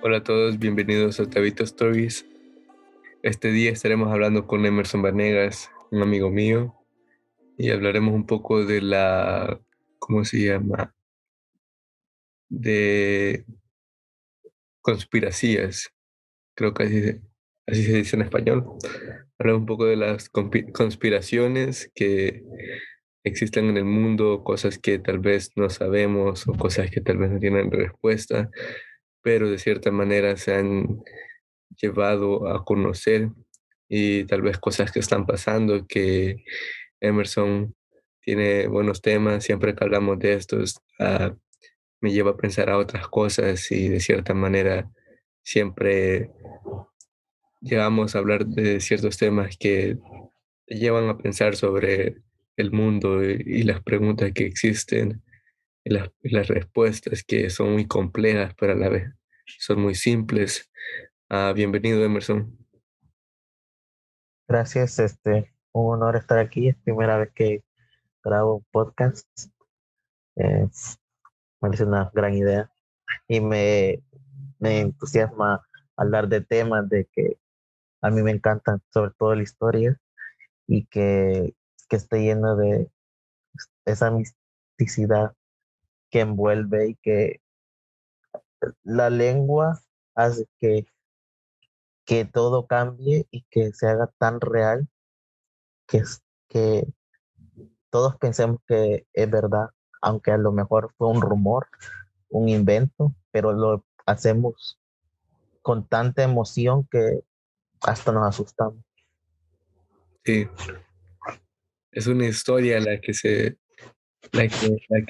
Hola a todos, bienvenidos a Tabito Stories. Este día estaremos hablando con Emerson Vanegas, un amigo mío, y hablaremos un poco de ¿cómo se llama? De conspiracías, creo que así se dice en español. Hablar un poco de las conspiraciones que existen en el mundo, cosas que tal vez no sabemos o cosas que tal vez no tienen respuesta, pero de cierta manera se han llevado a conocer, y tal vez cosas que están pasando, que Emerson tiene buenos temas. Siempre que hablamos de estos, me lleva a pensar a otras cosas, y de cierta manera siempre llegamos a hablar de ciertos temas que te llevan a pensar sobre el mundo y las preguntas que existen, y las respuestas que son muy complejas, pero a la vez son muy simples. Bienvenido, Emerson. Gracias, un honor estar aquí. Es primera vez que grabo un podcast. Eh, Me parece una gran idea y me entusiasma hablar de temas de que a mí me encantan, sobre todo la historia y que esté lleno de esa misticidad que envuelve y que la lengua hace que todo cambie y que se haga tan real que todos pensemos que es verdad, aunque a lo mejor fue un rumor, un invento, pero lo hacemos con tanta emoción que hasta nos asustamos. Sí, es una historia la que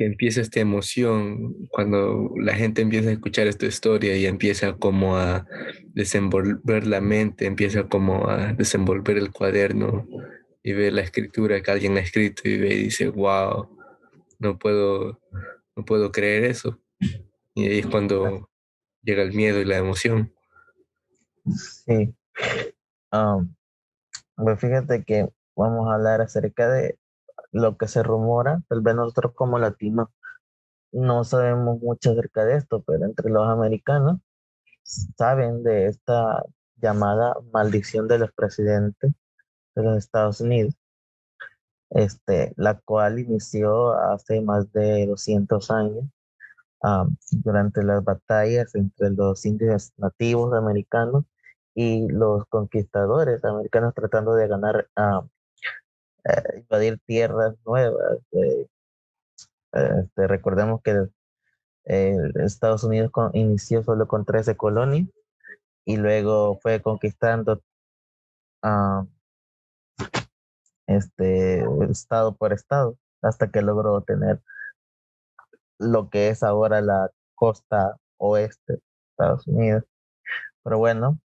empieza esta emoción cuando la gente empieza a escuchar esta historia y empieza como a desenvolver la mente, empieza como a desenvolver el cuaderno y ve la escritura que alguien ha escrito y ve y dice, wow, no puedo, no puedo creer eso. Y ahí es cuando llega el miedo y la emoción. Sí, um, pues fíjate que vamos a hablar acerca de lo que se rumora. Tal vez nosotros como latinos no sabemos mucho acerca de esto, pero entre los americanos saben de esta llamada maldición de los presidentes de los Estados Unidos, la cual inició hace más de 200 años, durante las batallas entre los indios nativos americanos y los conquistadores americanos tratando de ganar, invadir tierras nuevas. Recordemos que Estados Unidos inició solo con 13 colonias y luego fue conquistando, ah, estado por estado hasta que logró tener lo que es ahora la costa oeste de Estados Unidos. Pero bueno,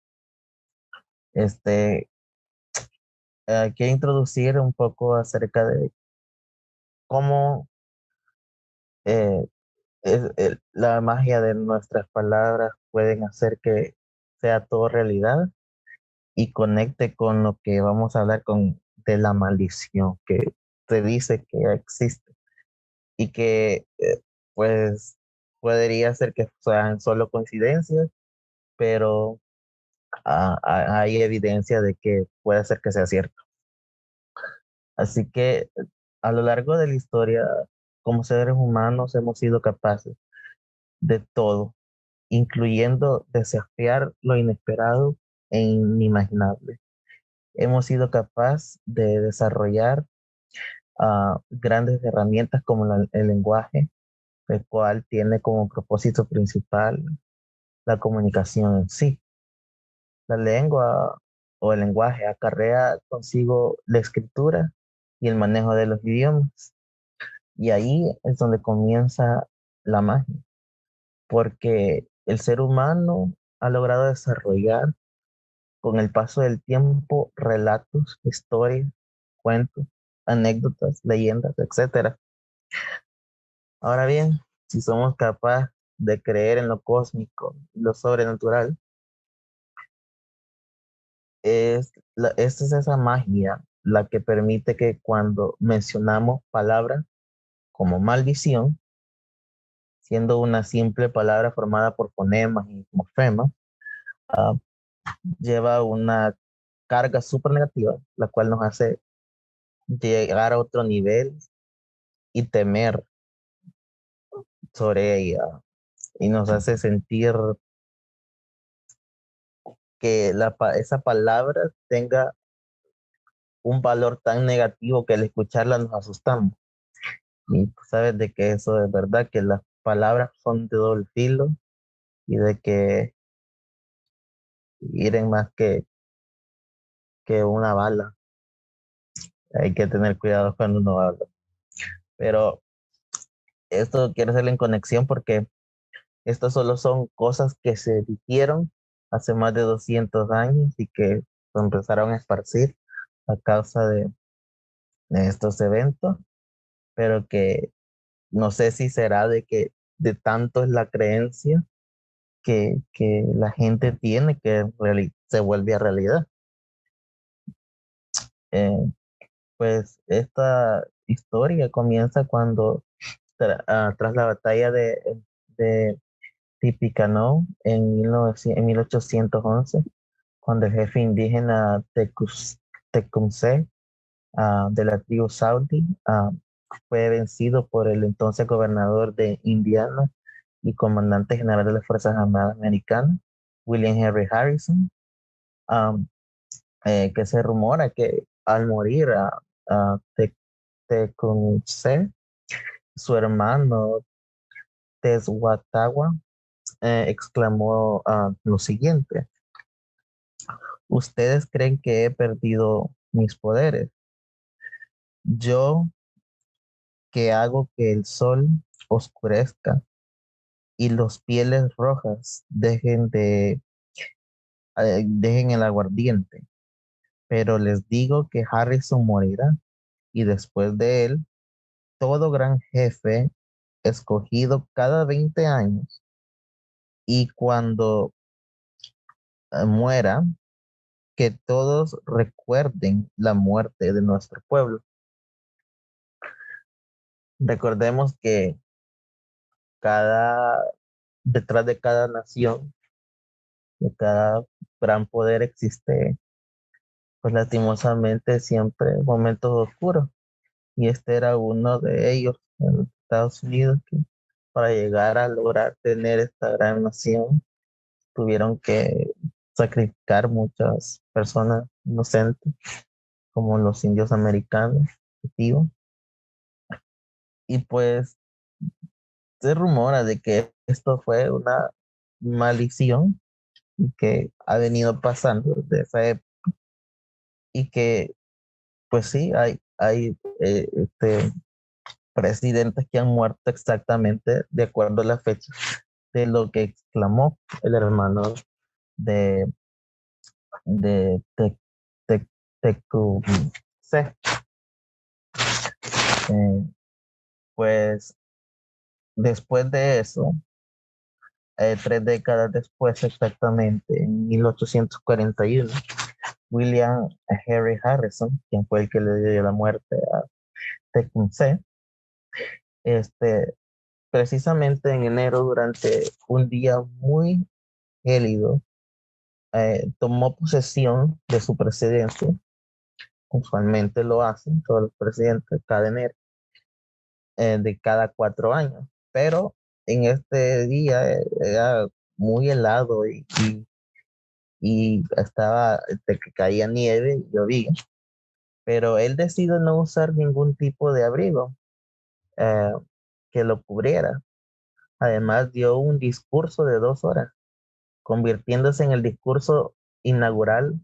este, quiero introducir un poco acerca de cómo eh, la magia de nuestras palabras pueden hacer que sea todo realidad y conecte con lo que vamos a hablar de la maldición que se dice que existe y que pues podría ser que sean solo coincidencias, pero hay evidencia de que puede ser que sea cierto. Así que a lo largo de la historia, como seres humanos, hemos sido capaces de todo, incluyendo desafiar lo inesperado e inimaginable. Hemos sido capaces de desarrollar grandes herramientas como el lenguaje, el cual tiene como propósito principal la comunicación en sí. La lengua o el lenguaje acarrea consigo la escritura y el manejo de los idiomas. Y ahí es donde comienza la magia, porque el ser humano ha logrado desarrollar con el paso del tiempo relatos, historias, cuentos, anécdotas, leyendas, etcétera. Ahora bien, si somos capaces de creer en lo cósmico y lo sobrenatural, esta es esa magia la que permite que cuando mencionamos palabras como maldición, siendo una simple palabra formada por fonemas y morfemas, ah, lleva una carga súper negativa, la cual nos hace llegar a otro nivel y temer sobre ella, y nos hace sentir que esa palabra tenga un valor tan negativo que al escucharla nos asustamos. Y tú sabes de que eso es verdad, que las palabras son de doble filo y de que hieren más que una bala. Hay que tener cuidado cuando uno habla. Pero esto quiero hacerle en conexión porque estas solo son cosas que se dijeron hace más de 200 años y que se empezaron a esparcir a causa de estos eventos, pero que no sé si será de que de tanto es la creencia que la gente tiene que se vuelve a realidad. Eh, pues esta historia comienza cuando tras la batalla de Tippecanoe en 1811, cuando el jefe indígena Tecumseh de la tribu Saudi fue vencido por el entonces gobernador de Indiana y comandante general de las Fuerzas Armadas Americanas, William Henry Harrison, um, que se rumora que al morir a Tecumseh, su hermano Teshuatawa exclamó lo siguiente: ¿Ustedes creen que he perdido mis poderes? Yo que hago que el sol oscurezca y los pieles rojas dejen el aguardiente, pero les digo que Harrison morirá y después de él, todo gran jefe escogido cada 20 años y cuando muera, que todos recuerden la muerte de nuestro pueblo. Recordemos que cada, detrás de cada nación, de cada gran poder existe, pues lastimosamente siempre momentos oscuros. Y este era uno de ellos en Estados Unidos, que para llegar a lograr tener esta gran nación tuvieron que sacrificar muchas personas inocentes, como los indios americanos, nativos. Y pues se rumora de que esto fue una maldición y que ha venido pasando desde esa época y que pues sí, hay presidentes que han muerto exactamente de acuerdo a la fecha de lo que exclamó el hermano de, de Tecumseh. Eh, pues después de eso, 3 décadas después exactamente, en 1841, William Henry Harrison, quien fue el que le dio la muerte a Tecumseh, este, precisamente en enero, durante un día muy gélido, tomó posesión de su presidencia. Usualmente lo hacen todos los presidentes cada enero, de cada 4 años, pero en este día era muy helado y estaba de que caía nieve y llovía, pero él decidió no usar ningún tipo de abrigo eh, que lo cubriera. Además dio un discurso de 2 horas, convirtiéndose en el discurso inaugural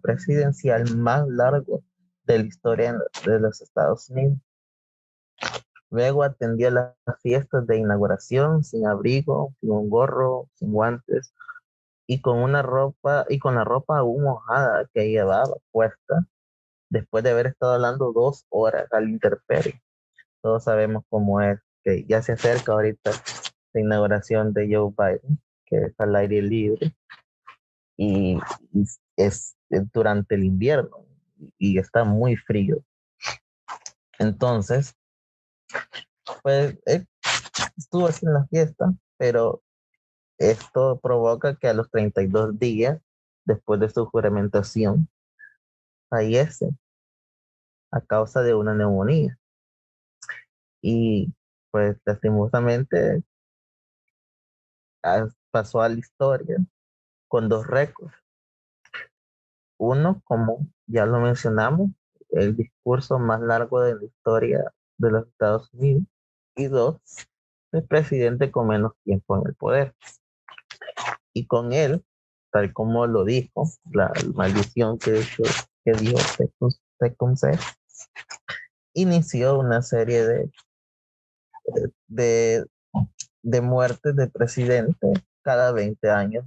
presidencial más largo de la historia de los Estados Unidos. Luego atendió las fiestas de inauguración sin abrigo, sin un gorro, sin guantes y con la ropa aún mojada que llevaba puesta después de haber estado hablando 2 horas al intemperie. Todos sabemos cómo es, que ya se acerca ahorita la inauguración de Joe Biden, que es al aire libre y, y es durante el invierno y está muy frío. Entonces, Pues él estuvo así en la fiesta, pero esto provoca que a los 32 días después de su juramentación fallece a causa de una neumonía. Y pues lastimosamente pasó a la historia con dos récords. Uno, como ya lo mencionamos, el discurso más largo de la historia de los Estados Unidos. Y dos, el presidente con menos tiempo en el poder. Y con él, tal como lo dijo, la maldición que dijo Tecumseh, inició una serie de, de muertes de presidente cada 20 años,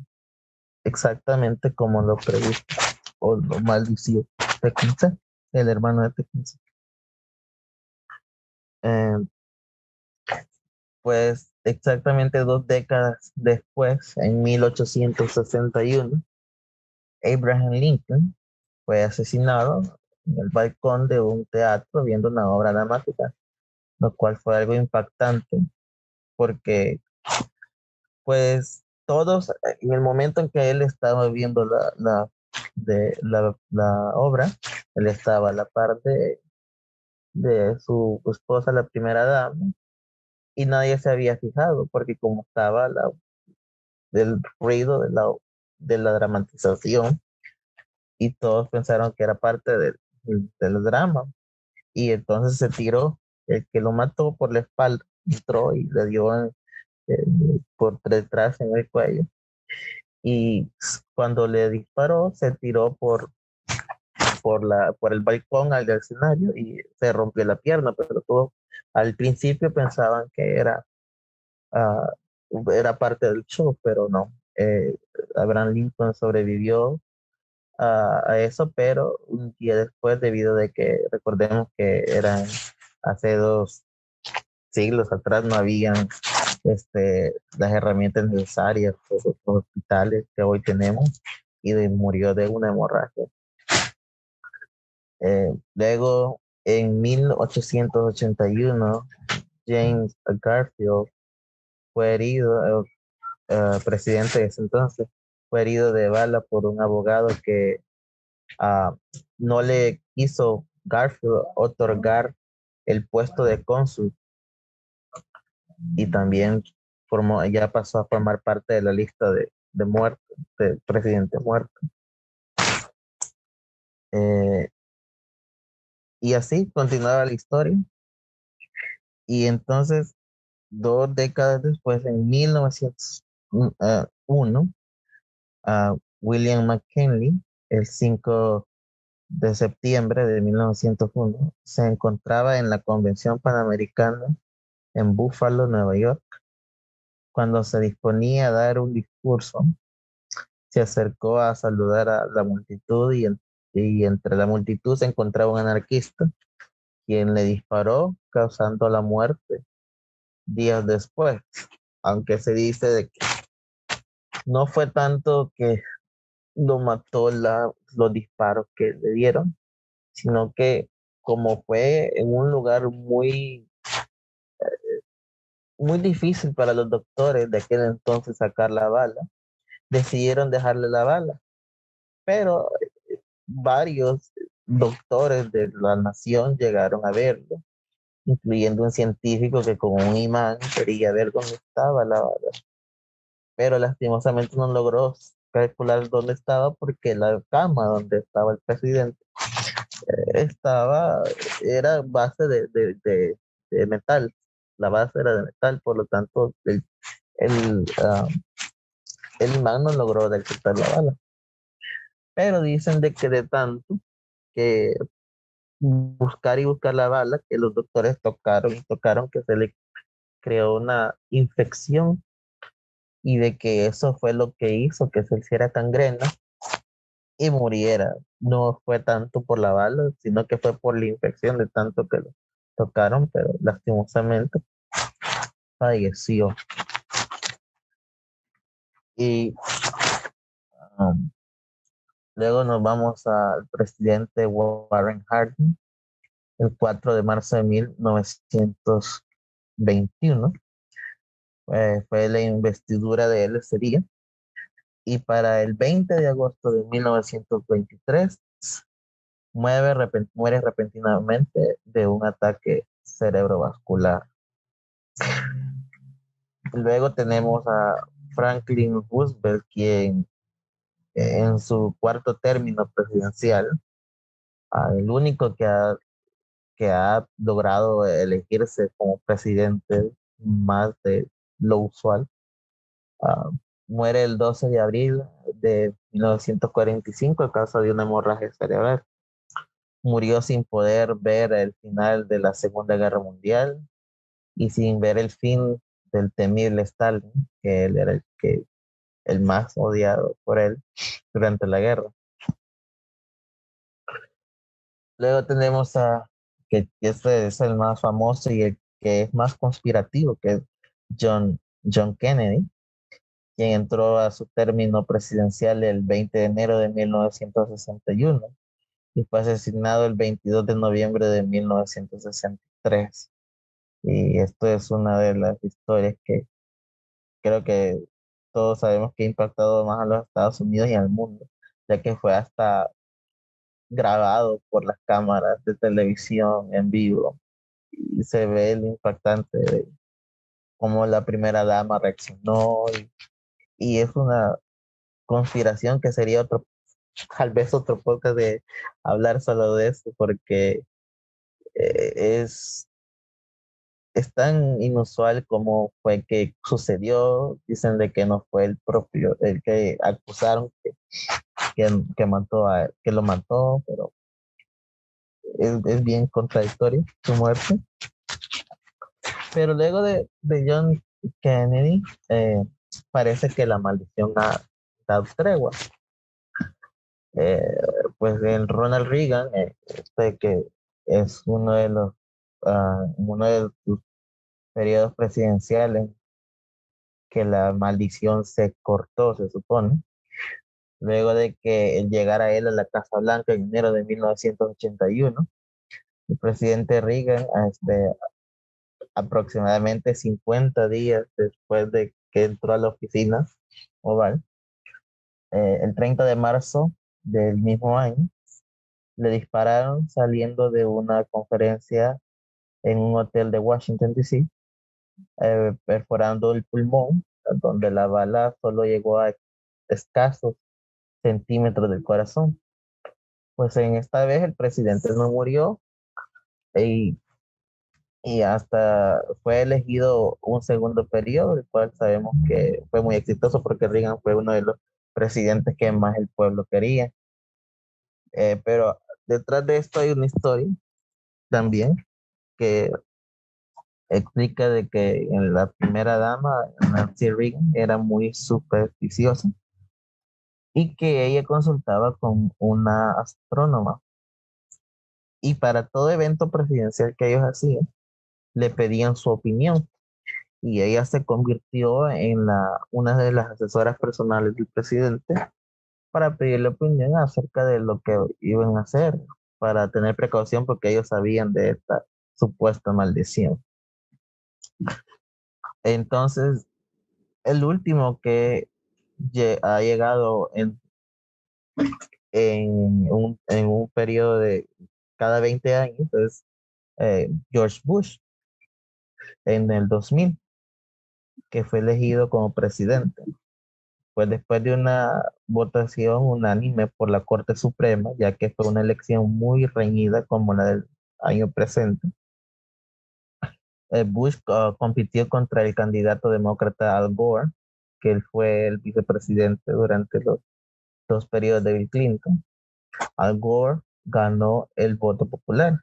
exactamente como lo predijo o lo maldició Tecumseh, el hermano de Tecumseh. Eh, pues exactamente 2 décadas después, en 1861, Abraham Lincoln fue asesinado en el balcón de un teatro viendo una obra dramática, lo cual fue algo impactante porque pues todos en el momento en que él estaba viendo la obra, él estaba a la par de su esposa, la primera dama, y nadie se había fijado porque como estaba del ruido de la dramatización y todos pensaron que era parte del drama. Y entonces se tiró, el que lo mató por la espalda, entró y le dio eh, por detrás en el cuello. Y cuando le disparó, se tiró por el balcón al escenario y se rompió la pierna, pero todo, al principio pensaban que ah, era parte del show, pero no. Abraham Lincoln sobrevivió a eso, pero un día después, debido de que recordemos que eran hace 2 siglos atrás, no habían las herramientas necesarias, los hospitales que hoy tenemos, y murió de una hemorragia. Luego, en 1881, James Garfield fue herido, presidente de ese entonces, fue herido de bala por un abogado que uh, no le quiso Garfield otorgar el puesto de cónsul y también ya pasó a formar parte de la lista de muertos, de presidente muerto. Eh, y así continuaba la historia. Y entonces, 2 décadas después, en 1901, William McKinley, el 5 de septiembre de 1901, se encontraba en la Convención Panamericana en Buffalo, Nueva York. Cuando se disponía a dar un discurso, se acercó a saludar a la multitud y entre la multitud se encontraba un anarquista, quien le disparó, causando la muerte días después. Aunque se dice de que no fue tanto que lo mató los disparos que le dieron, sino que como fue en un lugar muy, muy difícil para los doctores de aquel entonces sacar la bala, decidieron dejarle la bala. Pero varios doctores de la nación llegaron a verlo, incluyendo un científico que con un imán quería ver dónde estaba la bala, pero lastimosamente no logró calcular dónde estaba porque la cama donde estaba el presidente estaba, era base de metal, la base era de metal, por lo tanto el, uh, el imán no logró detectar la bala. Pero dicen de que de tanto que buscar y buscar la bala, que los doctores tocaron y tocaron, que se le creó una infección y de que eso fue lo que hizo que se hiciera gangrena y muriera. No fue tanto por la bala, sino que fue por la infección de tanto que lo tocaron, pero lastimosamente falleció. Y um, luego nos vamos al presidente Warren Harding, el 4 de marzo de 1900. 21, fue la investidura de él ese día. Y para el 20 de agosto de 1923 muere repentinamente de un ataque cerebrovascular. Luego tenemos a Franklin Roosevelt, quien en su cuarto término presidencial, el único que ha logrado elegirse como presidente más de lo usual, ah, muere el 12 de abril de 1945 a causa de una hemorragia cerebral. Murió sin poder ver el final de la Segunda Guerra Mundial y sin ver el fin del temible Stalin, que él era el más odiado por él durante la guerra. Luego tenemos que este es el más famoso y el que es más conspirativo, que es John Kennedy, quien entró a su término presidencial el 20 de enero de 1961 y fue asesinado el 22 de noviembre de 1963. Y esto es una de las historias que creo que todos sabemos que ha impactado más a los Estados Unidos y al mundo, ya que fue hasta grabado por las cámaras de televisión en vivo y se ve el impactante de cómo la primera dama reaccionó y es una conspiración que sería otro, tal vez otro podcast de hablar solo de eso porque es es tan inusual como fue que sucedió. Dicen de que no fue el propio, el que acusaron que lo mató, pero es bien contradictorio su muerte. Pero luego de John Kennedy, parece que la maldición ha dado tregua. Eh, pues el Ronald Reagan, que es uno de sus periodos presidenciales que la maldición se cortó, se supone, luego de que él llegara él a la Casa Blanca en enero de 1981. El presidente Reagan, aproximadamente 50 días después de que entró a la oficina oval, el 30 de marzo del mismo año, le dispararon saliendo de una conferencia en un hotel de Washington, D.C., perforando el pulmón, donde la bala solo llegó a escasos centímetros del corazón. Pues en esta vez el presidente no murió y, y hasta fue elegido un segundo periodo, el cual sabemos que fue muy exitoso porque Reagan fue uno de los presidentes que más el pueblo quería. Pero detrás de esto hay una historia también que explica de que en la primera dama, Nancy Reagan, era muy supersticiosa y que ella consultaba con una astrónoma y para todo evento presidencial que ellos hacían, le pedían su opinión y ella se convirtió en una de las asesoras personales del presidente para pedirle opinión acerca de lo que iban a hacer, para tener precaución porque ellos sabían de esta supuesta maldición. Entonces, el último que ha llegado en un periodo de cada 20 años es George Bush en el 2000, que fue elegido como presidente. Pues después de una votación unánime por la Corte Suprema, ya que fue una elección muy reñida como la del año presente, Bush compitió contra el candidato demócrata Al Gore, que él fue el vicepresidente durante los dos periodos de Bill Clinton. Al Gore ganó el voto popular,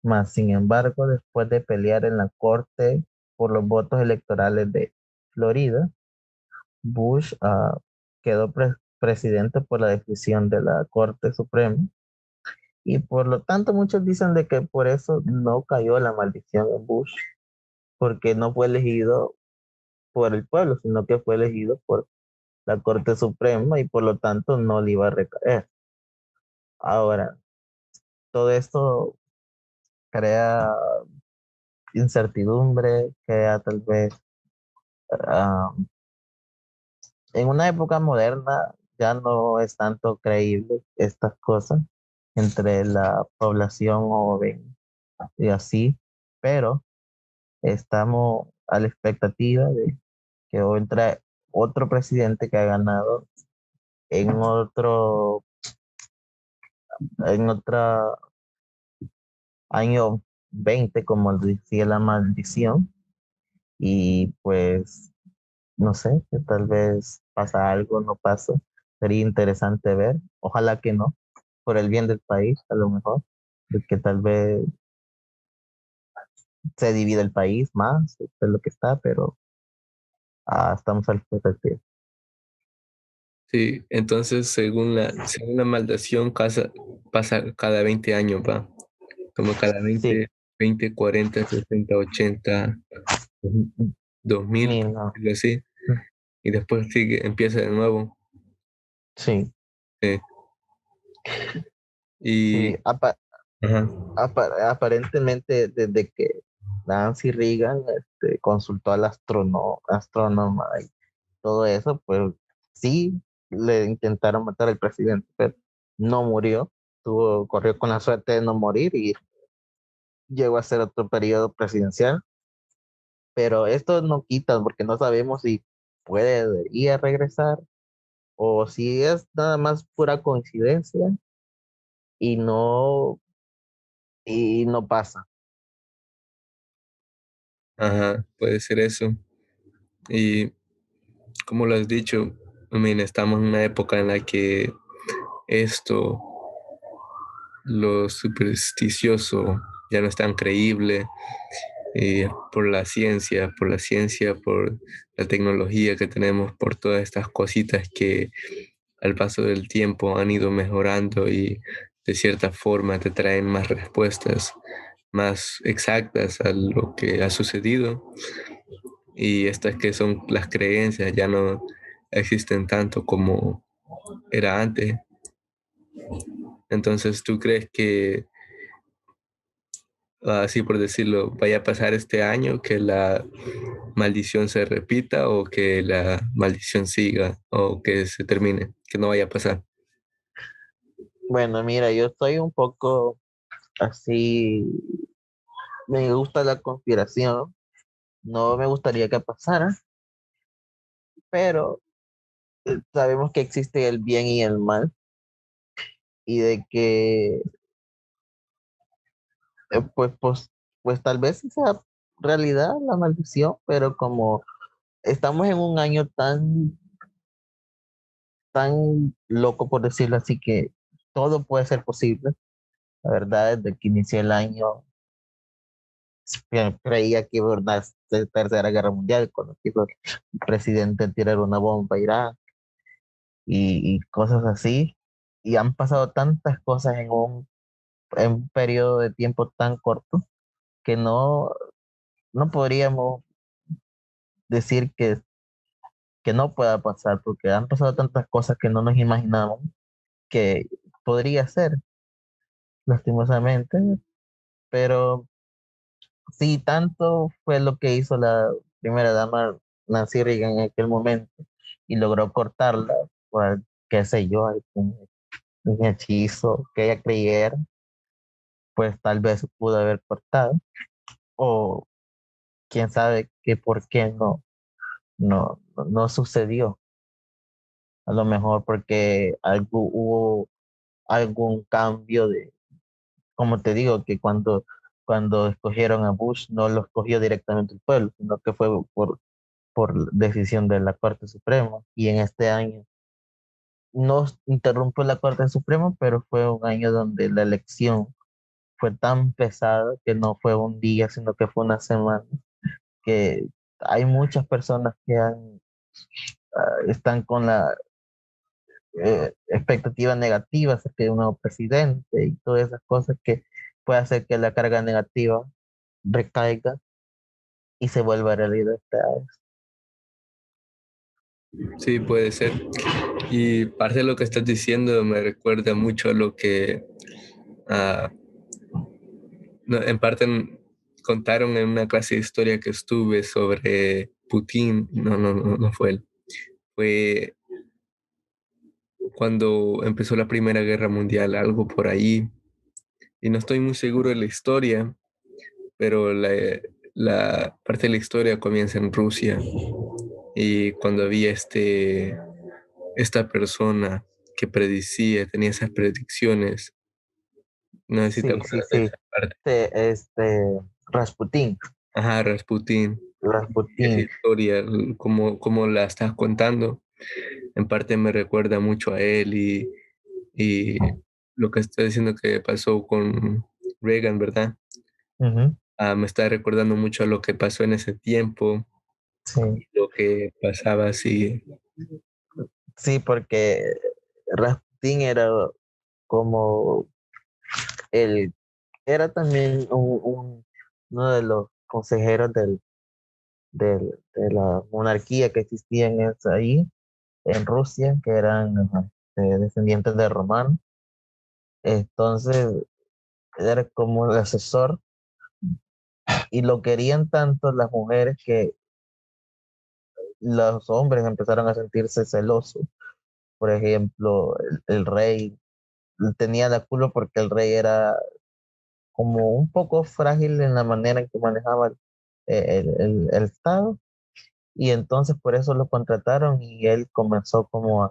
mas sin embargo, después de pelear en la Corte por los votos electorales de Florida, Bush quedó presidente por la decisión de la Corte Suprema y por lo tanto muchos dicen de que por eso no cayó la maldición en Bush, porque no fue elegido por el pueblo, sino que fue elegido por la Corte Suprema y por lo tanto no le iba a recaer. Ahora, todo esto crea incertidumbre, crea tal vez ah, en una época moderna ya no es tanto creíble estas cosas entre la población joven y así, pero estamos a la expectativa de que entre otro presidente que ha ganado en en otro año 20 como decía la maldición, y pues no sé, que tal vez pasa algo, no pasa. Sería interesante ver, ojalá que no, por el bien del país, a lo mejor, de que tal vez se divida el país más de lo que está, pero estamos a la expectativa. Sí, entonces según la maldición pasa cada 20 años, va. Como cada Sí, 20, 40, 60, 80, 2000, no, algo así. Y después sigue, empieza de nuevo. sí, Sí. sí, Y, ajá, aparentemente desde que Nancy Reagan consultó al astrónoma y todo eso, pues sí le intentaron matar al presidente, pero no murió, corrió con la suerte de no morir y llegó a ser otro periodo presidencial, pero esto no quita porque no sabemos si puede ir a regresar o si es nada más pura coincidencia y no pasa. ajá, puede ser eso. Y como lo has dicho, I mean, estamos en una época en la que esto, lo supersticioso, ya no es tan creíble. Por la ciencia, por la tecnología que tenemos, por todas estas cositas que al paso del tiempo han ido mejorando y de cierta forma te traen más respuestas más exactas a lo que ha sucedido. Y estas que son las creencias ya no existen tanto como era antes. Entonces, ¿tú crees que, así por decirlo, vaya a pasar este año, que la maldición se repita o que la maldición siga o que se termine, que no vaya a pasar? Bueno, mira, yo estoy un poco así, me gusta la conspiración, no me gustaría que pasara, pero sabemos que existe el bien y el mal y de que pues tal vez sí sea realidad la maldición, pero como estamos en un año tan loco, por decirlo así, que todo puede ser posible. La verdad, desde que inicié el año, creía que iba a haber una tercera guerra mundial, cuando quiso el presidente tirar una bomba a Irak y cosas así. Y han pasado tantas cosas en un periodo de tiempo tan corto que no podríamos decir que no pueda pasar, porque han pasado tantas cosas que no nos imaginamos que podría ser, lastimosamente, pero sí, tanto fue lo que hizo la primera dama Nancy Reagan en aquel momento y logró cortarla por, qué sé yo, un hechizo que ella creyera, pues tal vez se pudo haber cortado, o quién sabe que por qué no sucedió. A lo mejor porque hubo algún cambio como te digo, que cuando escogieron a Bush no lo escogió directamente el pueblo, sino que fue por decisión de la Corte Suprema. Y en este año no interrumpió la Corte Suprema, pero fue un año donde la elección fue tan pesada que no fue un día, sino que fue una semana, que hay muchas personas que están con la expectativa negativa acerca de un nuevo presidente y todas esas cosas que puede hacer que la carga negativa recaiga y se vuelva realidad esta vez. Sí, puede ser. Y parte de lo que estás diciendo me recuerda mucho a lo que, ah, no, en parte contaron en una clase de historia que estuve sobre Putin, no fue él, fue cuando empezó la Primera Guerra Mundial, algo por ahí, y no estoy muy seguro de la historia, pero la parte de la historia comienza en Rusia, y cuando había esta persona que predicía, tenía esas predicciones, no sé si te Sí, sí, acuerdas de sí. esa parte. Rasputín, Ajá, Rasputin, esa Rasputín. historia, como la estás contando, en parte me recuerda mucho a él y lo que está diciendo que pasó con Reagan, ¿verdad? Ujú, Me está recordando mucho a lo que pasó en ese tiempo, sí, lo que pasaba así. sí, porque Rasputín era como el, era también uno de los consejeros de la monarquía que existía ahí, en Rusia, que eran descendientes de romanos. Entonces, era como el asesor y lo querían tanto las mujeres que los hombres empezaron a sentirse celosos. Por ejemplo, el rey tenía la culpa porque el rey era como un poco frágil en la manera en que manejaba el Estado, y entonces por eso lo contrataron y él comenzó como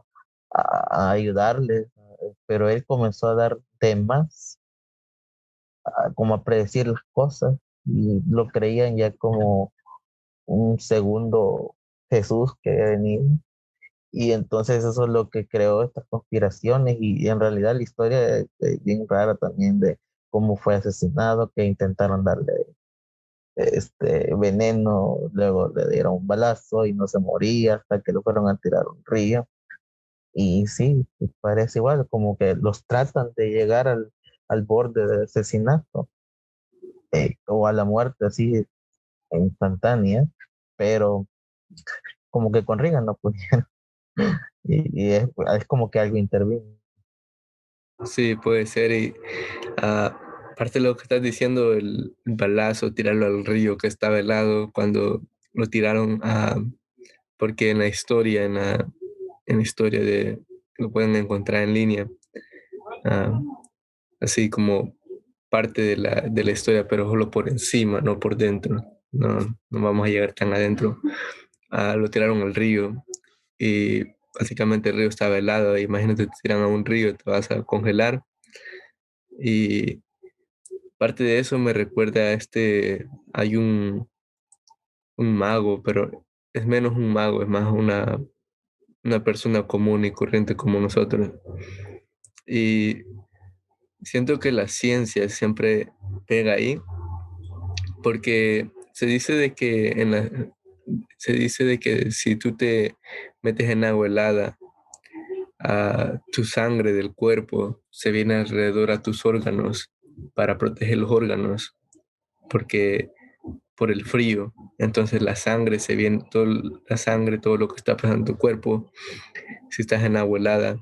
a ayudarles, pero él comenzó a dar temas, como a predecir las cosas, y lo creían ya como un segundo Jesús que había venido. Y entonces eso es lo que creó estas conspiraciones, y en realidad la historia es bien rara también de cómo fue asesinado, que intentaron darle veneno, luego le dieron un balazo y no se moría hasta que lo fueron a tirar a un río. Y sí, parece igual, como que los tratan de llegar al borde del asesinato, o a la muerte así instantánea, pero como que con Reagan no pudieron. Y es como que algo intervino. Sí, puede ser. Y aparte de lo que estás diciendo, el balazo, tirarlo al río que estaba helado cuando lo tiraron porque en la historia, en la historia lo pueden encontrar en línea, ah, así como parte de la historia, pero solo por encima, no por dentro. No, no vamos a llegar tan adentro. Lo tiraron al río y básicamente el río estaba helado. Imagínate, te tiran a un río, te vas a congelar. Y parte de eso me recuerda a hay un mago, pero es menos un mago, es más una persona común y corriente como nosotros. Y siento que la ciencia siempre pega ahí, porque se dice de que si tú te metes en agua helada, tu sangre del cuerpo se viene alrededor a tus órganos para proteger los órganos, porque por el frío, entonces la sangre se viene, la sangre, todo lo que está pasando en tu cuerpo, si estás en agua helada,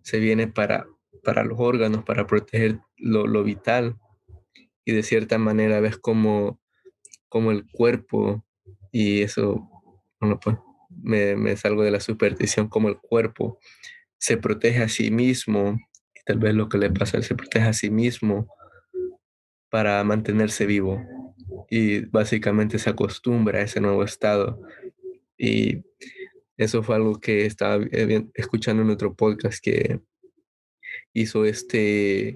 se viene para los órganos, para proteger lo vital, y de cierta manera ves como el cuerpo, y eso, bueno, pues me salgo de la superstición, como el cuerpo se protege a sí mismo, y tal vez lo que le pasa, se protege a sí mismo para mantenerse vivo, y básicamente se acostumbra a ese nuevo estado. Y eso fue algo que estaba escuchando en otro podcast que hizo este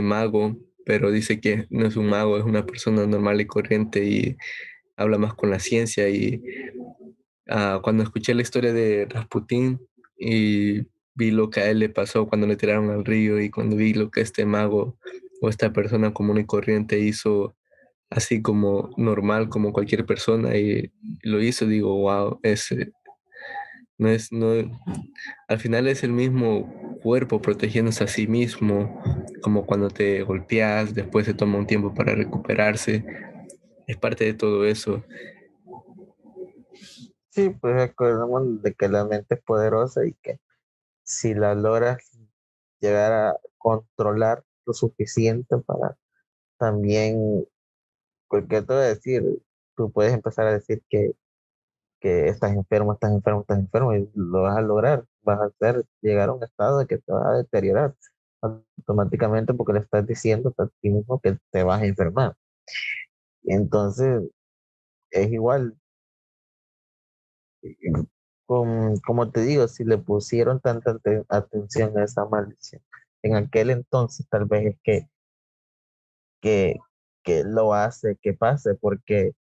mago, pero dice que no es un mago, es una persona normal y corriente y habla más con la ciencia. Y cuando escuché la historia de Rasputín y vi lo que a él le pasó cuando le tiraron al río, y cuando vi lo que este mago o esta persona común y corriente hizo así como normal, como cualquier persona, y lo hizo, digo, wow, no es, no, al final es el mismo cuerpo protegiéndose a sí mismo, como cuando te golpeas, después se toma un tiempo para recuperarse, es parte de todo eso. Sí, pues recordemos de que la mente es poderosa y que si la logras llegar a controlar lo suficiente para también porque te voy a decir, tú puedes empezar a decir que estás enfermo, estás enfermo, y lo vas a lograr, vas a hacer llegar a un estado de que te vas a deteriorar automáticamente porque le estás diciendo a ti mismo que te vas a enfermar. Entonces, es igual, como te digo, si le pusieron tanta atención a esa maldición, en aquel entonces tal vez es que, que lo hace que pase, porque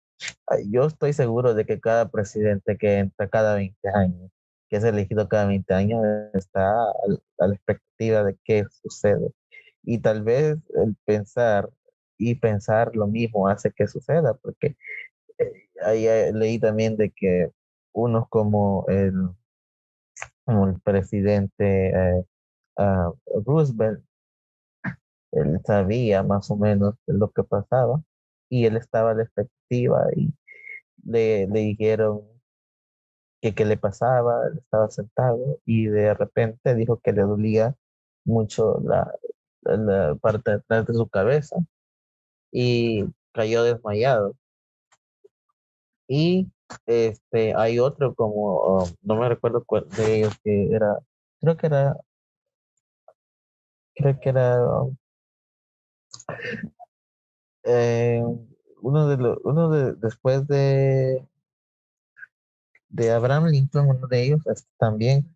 yo estoy seguro de que cada presidente que entra cada 20 años, que es elegido cada 20 años, está a la expectativa de qué sucede. Y tal vez el pensar y pensar lo mismo hace que suceda, porque ahí leí también de que unos como el presidente ah, Roosevelt, él sabía más o menos lo que pasaba y él estaba a la expectativa y le dijeron que qué le pasaba, él estaba sentado y de repente dijo que le dolía mucho la parte de atrás de su cabeza y cayó desmayado. Y hay otro como, no me recuerdo cuál de ellos que era, creo que era, creo que era eh, después de Abraham Lincoln, uno de ellos también,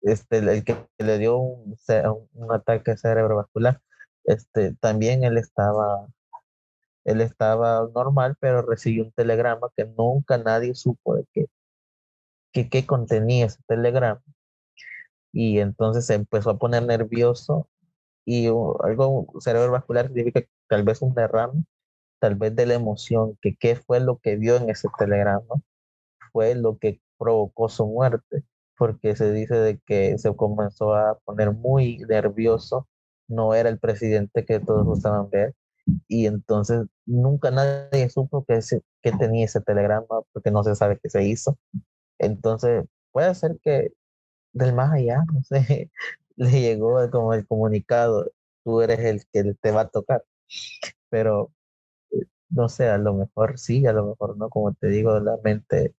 el que le dio un ataque cerebrovascular, también él estaba normal, pero recibió un telegrama que nunca nadie supo de qué contenía ese telegrama. Y entonces se empezó a poner nervioso y algo cerebrovascular significa tal vez un derrame, tal vez de la emoción, que qué fue lo que vio en ese telegrama, fue lo que provocó su muerte, porque se dice de que se comenzó a poner muy nervioso, no era el presidente que todos gustaban ver, y entonces nunca nadie supo que tenía ese telegrama, porque no se sabe qué se hizo. Entonces, puede ser que del más allá, no sé, le llegó como el comunicado, tú eres el que te va a tocar, pero no sé, a lo mejor sí, a lo mejor no, como te digo, la mente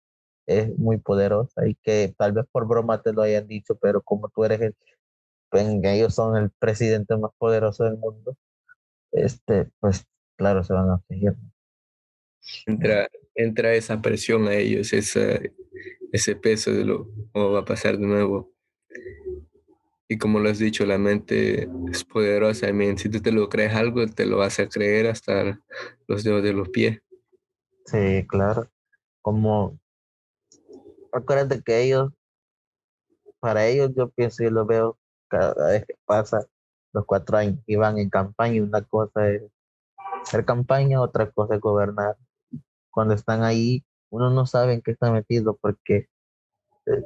es muy poderosa y que tal vez por broma te lo hayan dicho, pero como tú eres ellos son el presidente más poderoso del mundo, pues claro, se van a seguir. Entra esa presión a ellos, ese peso de lo cómo va a pasar de nuevo. Y como lo has dicho, la mente es poderosa. I mean, si tú te lo crees algo, te lo vas a creer hasta los dedos de los pies. Sí, claro. Como, acuérdate que para ellos yo pienso y lo veo cada vez que pasa los 4 años y van en campaña y una cosa es hacer campaña, otra cosa es gobernar. Cuando están ahí, uno no sabe en qué está metido porque eh,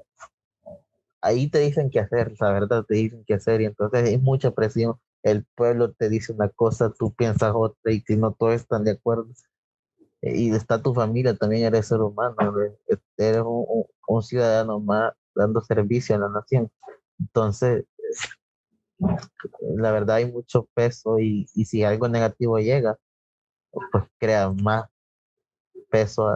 ahí te dicen qué hacer, la verdad te dicen qué hacer y entonces hay mucha presión. El pueblo te dice una cosa, tú piensas otra y si no todos están de acuerdo. Y está tu familia, también eres ser humano, eres un ciudadano más dando servicio a la nación. Entonces, la verdad hay mucho peso y si algo negativo llega, pues crea más peso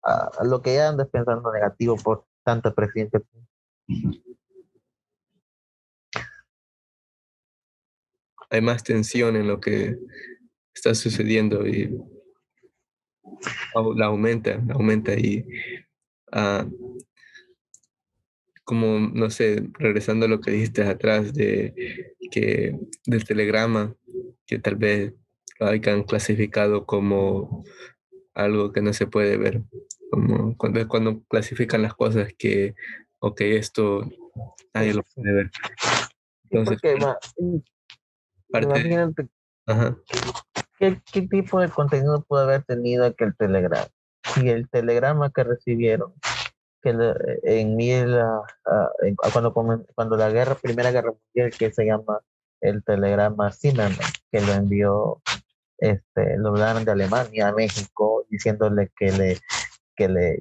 a lo que ya andas pensando negativo por tanta presión que Hay más tensión en lo que está sucediendo y la aumenta y ah, como, no sé, regresando a lo que dijiste atrás del telegrama, que tal vez lo hayan clasificado como algo que no se puede ver, como cuando clasifican las cosas que, ok, esto nadie lo sí, puede ver. sí, Entonces, porque parte de, imagínate ajá, qué tipo de contenido puede haber tenido aquel telegrama. Si el telegrama que recibieron que en cuando la Primera Guerra Mundial, que se llama el telegrama Zimmermann, que lo envió, lo mandaron de Alemania a México, diciéndole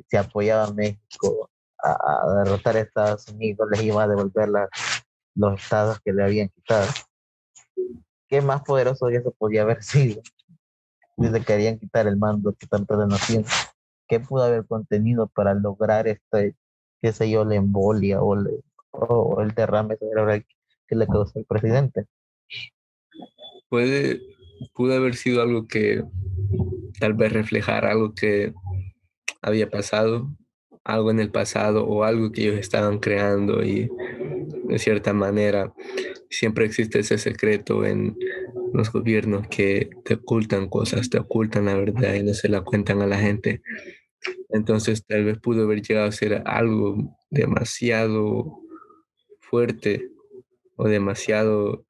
si apoyaba a México a derrotar a Estados Unidos, les iba a devolver los estados que le habían quitado. ¿qué más poderoso que eso podía haber sido? Si le querían quitar el mando que tanto le nacían. ¿Qué pudo haber contenido para lograr este, qué sé yo, la embolia o el derrame cerebral que le causó el presidente? Puede, pudo haber sido algo que tal vez reflejara algo que había pasado, algo en el pasado o algo que ellos estaban creando y de cierta manera siempre existe ese secreto en los gobiernos que te ocultan cosas, te ocultan la verdad y no se la cuentan a la gente. Entonces tal vez pudo haber llegado a ser algo demasiado fuerte o demasiado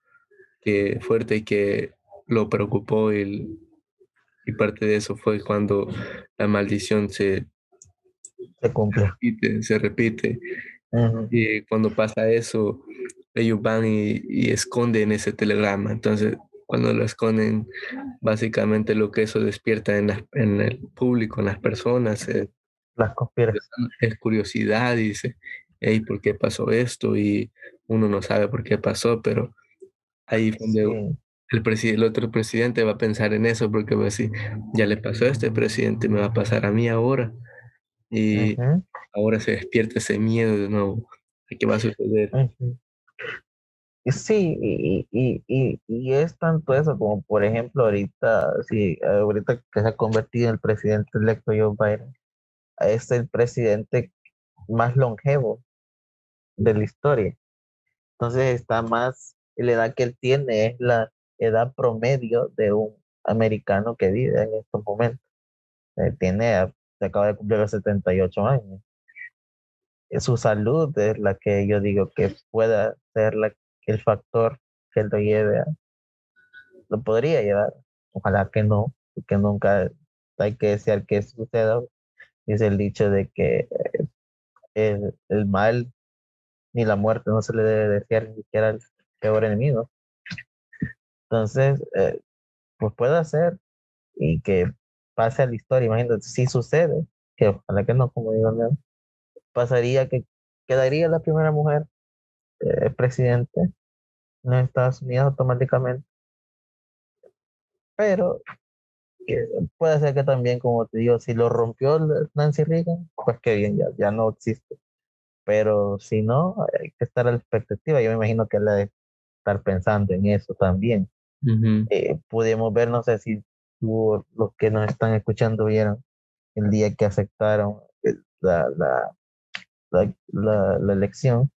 fuerte y que lo preocupó y parte de eso fue cuando la maldición Se cumplió. se repite. Ujú. Y cuando pasa eso, ellos van y esconden ese telegrama. Entonces, cuando lo esconden, básicamente lo que eso despierta en el público, en las personas, Las conspiraciones. es curiosidad y dice, hey, ¿por qué pasó esto? Y uno no sabe por qué pasó, pero ahí fue donde Sí. el otro presidente va a pensar en eso porque va a decir, ya le pasó a este presidente, me va a pasar a mí ahora. Y Ujú, ahora se despierta ese miedo de nuevo. ¿De qué va a suceder? ujú. Y sí, y es tanto eso como, por ejemplo, ahorita, sí, ahorita que se ha convertido en el presidente electo Joe Biden, es el presidente más longevo de la historia. Entonces está más, la edad que él tiene es la edad promedio de un americano que vive en estos momentos. Se acaba de cumplir los 78 años. Su salud es la que yo digo que pueda ser el factor que lo lleve lo podría llevar. Ojalá que no, porque nunca hay que desear que eso suceda. Dice el dicho de que el mal ni la muerte no se le debe desear ni siquiera al peor enemigo. Entonces, pues puede ser y que pase a la historia. Imagínate, si sucede, que ojalá que no, como digo, ¿no? Pasaría que quedaría la primera mujer presidente en Estados Unidos automáticamente, pero puede ser que también, como te digo, si lo rompió Nancy Reagan, pues qué bien, ya no existe. Pero si no, hay que estar a la expectativa. Yo me imagino que él debe estar pensando en eso también. Ujú. Pudimos ver, no sé si los que nos están escuchando vieron el día que aceptaron la elección,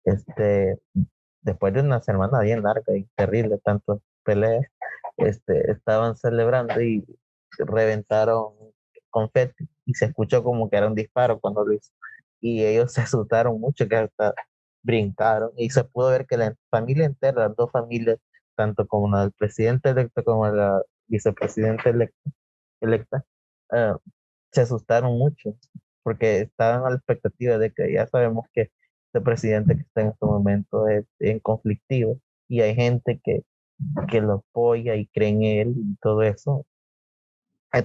este, después de una semana bien larga y terrible, tantas peleas, estaban celebrando y reventaron confeti y se escuchó como que era un disparo cuando lo hizo. Y ellos se asustaron mucho que hasta brincaron y se pudo ver que la familia entera, las dos familias, tanto como la del presidente electo como la vicepresidenta electa, eh, se asustaron mucho porque estaban a la expectativa de que ya sabemos que este presidente que está en este momento es en conflictivo y hay gente que lo apoya y cree en él y todo eso.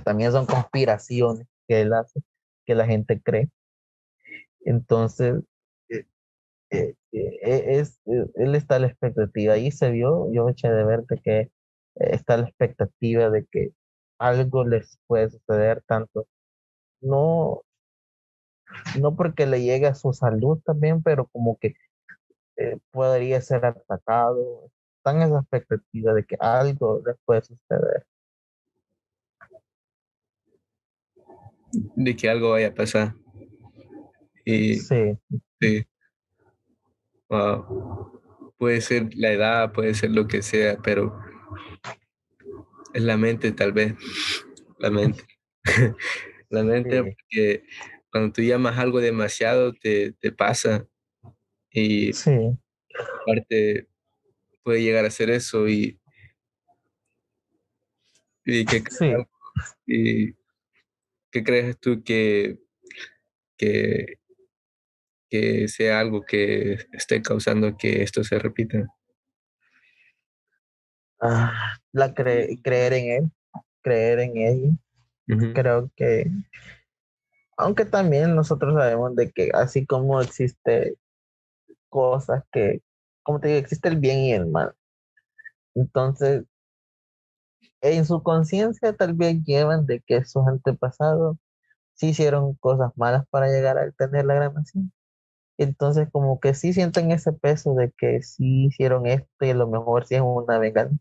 También son conspiraciones que él hace, que la gente cree. Entonces, eh, él está a la expectativa. Ahí se vio, yo eché de ver de que está a la expectativa de que algo les puede suceder, tanto no, no porque le llegue a su salud también, pero como que podría ser atacado. Están en esa expectativa de que algo les puede suceder. De que algo vaya a pasar. Y Sí, sí, puede ser la edad, puede ser lo que sea, pero es la mente tal vez, la mente. La mente, sí, porque cuando tú llamas algo demasiado te pasa y sí, parte puede llegar a ser eso y ¿qué, sí. y qué crees tú que, que sea algo que esté causando que esto se repita? Creer en él, creer en ella. Ujú, Creo que, aunque también nosotros sabemos de que así como existe cosas que, como te digo, existe el bien y el mal. Entonces, en su conciencia tal vez llevan de que sus antepasados sí hicieron cosas malas para llegar a tener la gran nación. Entonces, como que sí sienten ese peso de que sí hicieron esto y a lo mejor sí es una venganza,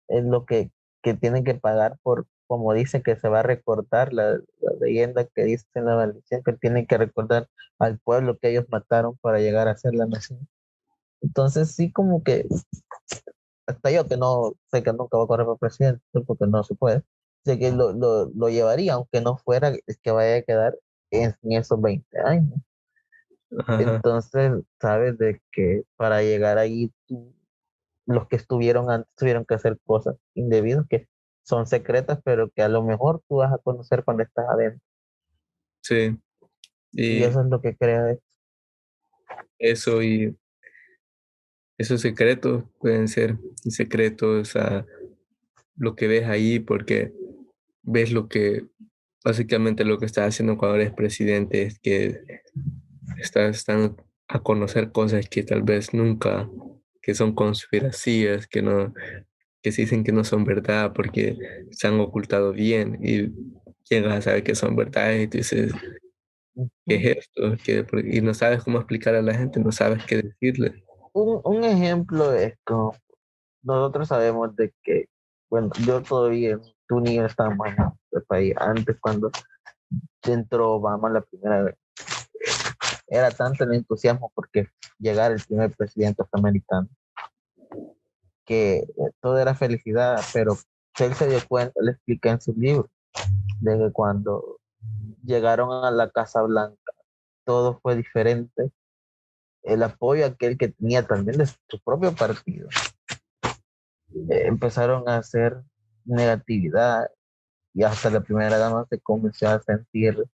es lo que tienen que pagar por, como dice que se va a recordar la leyenda que dice en la maldición, que tienen que recordar al pueblo que ellos mataron para llegar a ser la nación. Entonces, sí, como que hasta yo que no sé que nunca va a correr para presidente, porque no se puede, sé que lo llevaría, aunque no fuera es que vaya a quedar en esos 20 años. Ajá, Entonces, sabes de que para llegar ahí, los que estuvieron antes tuvieron que hacer cosas indebidas que son secretas, pero que a lo mejor tú vas a conocer cuando estás adentro. sí. Y Y eso es lo que crea esto. eso y esos secretos pueden ser secretos a lo que ves ahí, porque ves lo que, básicamente lo que estás haciendo cuando eres presidente es que estás dando a conocer cosas que tal vez nunca, que son conspiracías, que no, que se dicen que no son verdad porque se han ocultado bien y llegas a saber que son verdad y tú dices, ¿qué Ujú. es esto? Y no sabes cómo explicar a la gente, no sabes qué decirle. Un ejemplo es como nosotros sabemos de que, bueno, yo todavía, tú ni yo estábamos en el país antes cuando entró Obama la primera vez. Era tanto el entusiasmo porque llegar el primer presidente afroamericano que todo era felicidad, pero él se dio cuenta, le explica en su libro, de que cuando llegaron a la Casa Blanca todo fue diferente. El apoyo aquel que tenía también de su propio partido, empezaron a hacer negatividad y hasta la primera dama se comenzó a sentir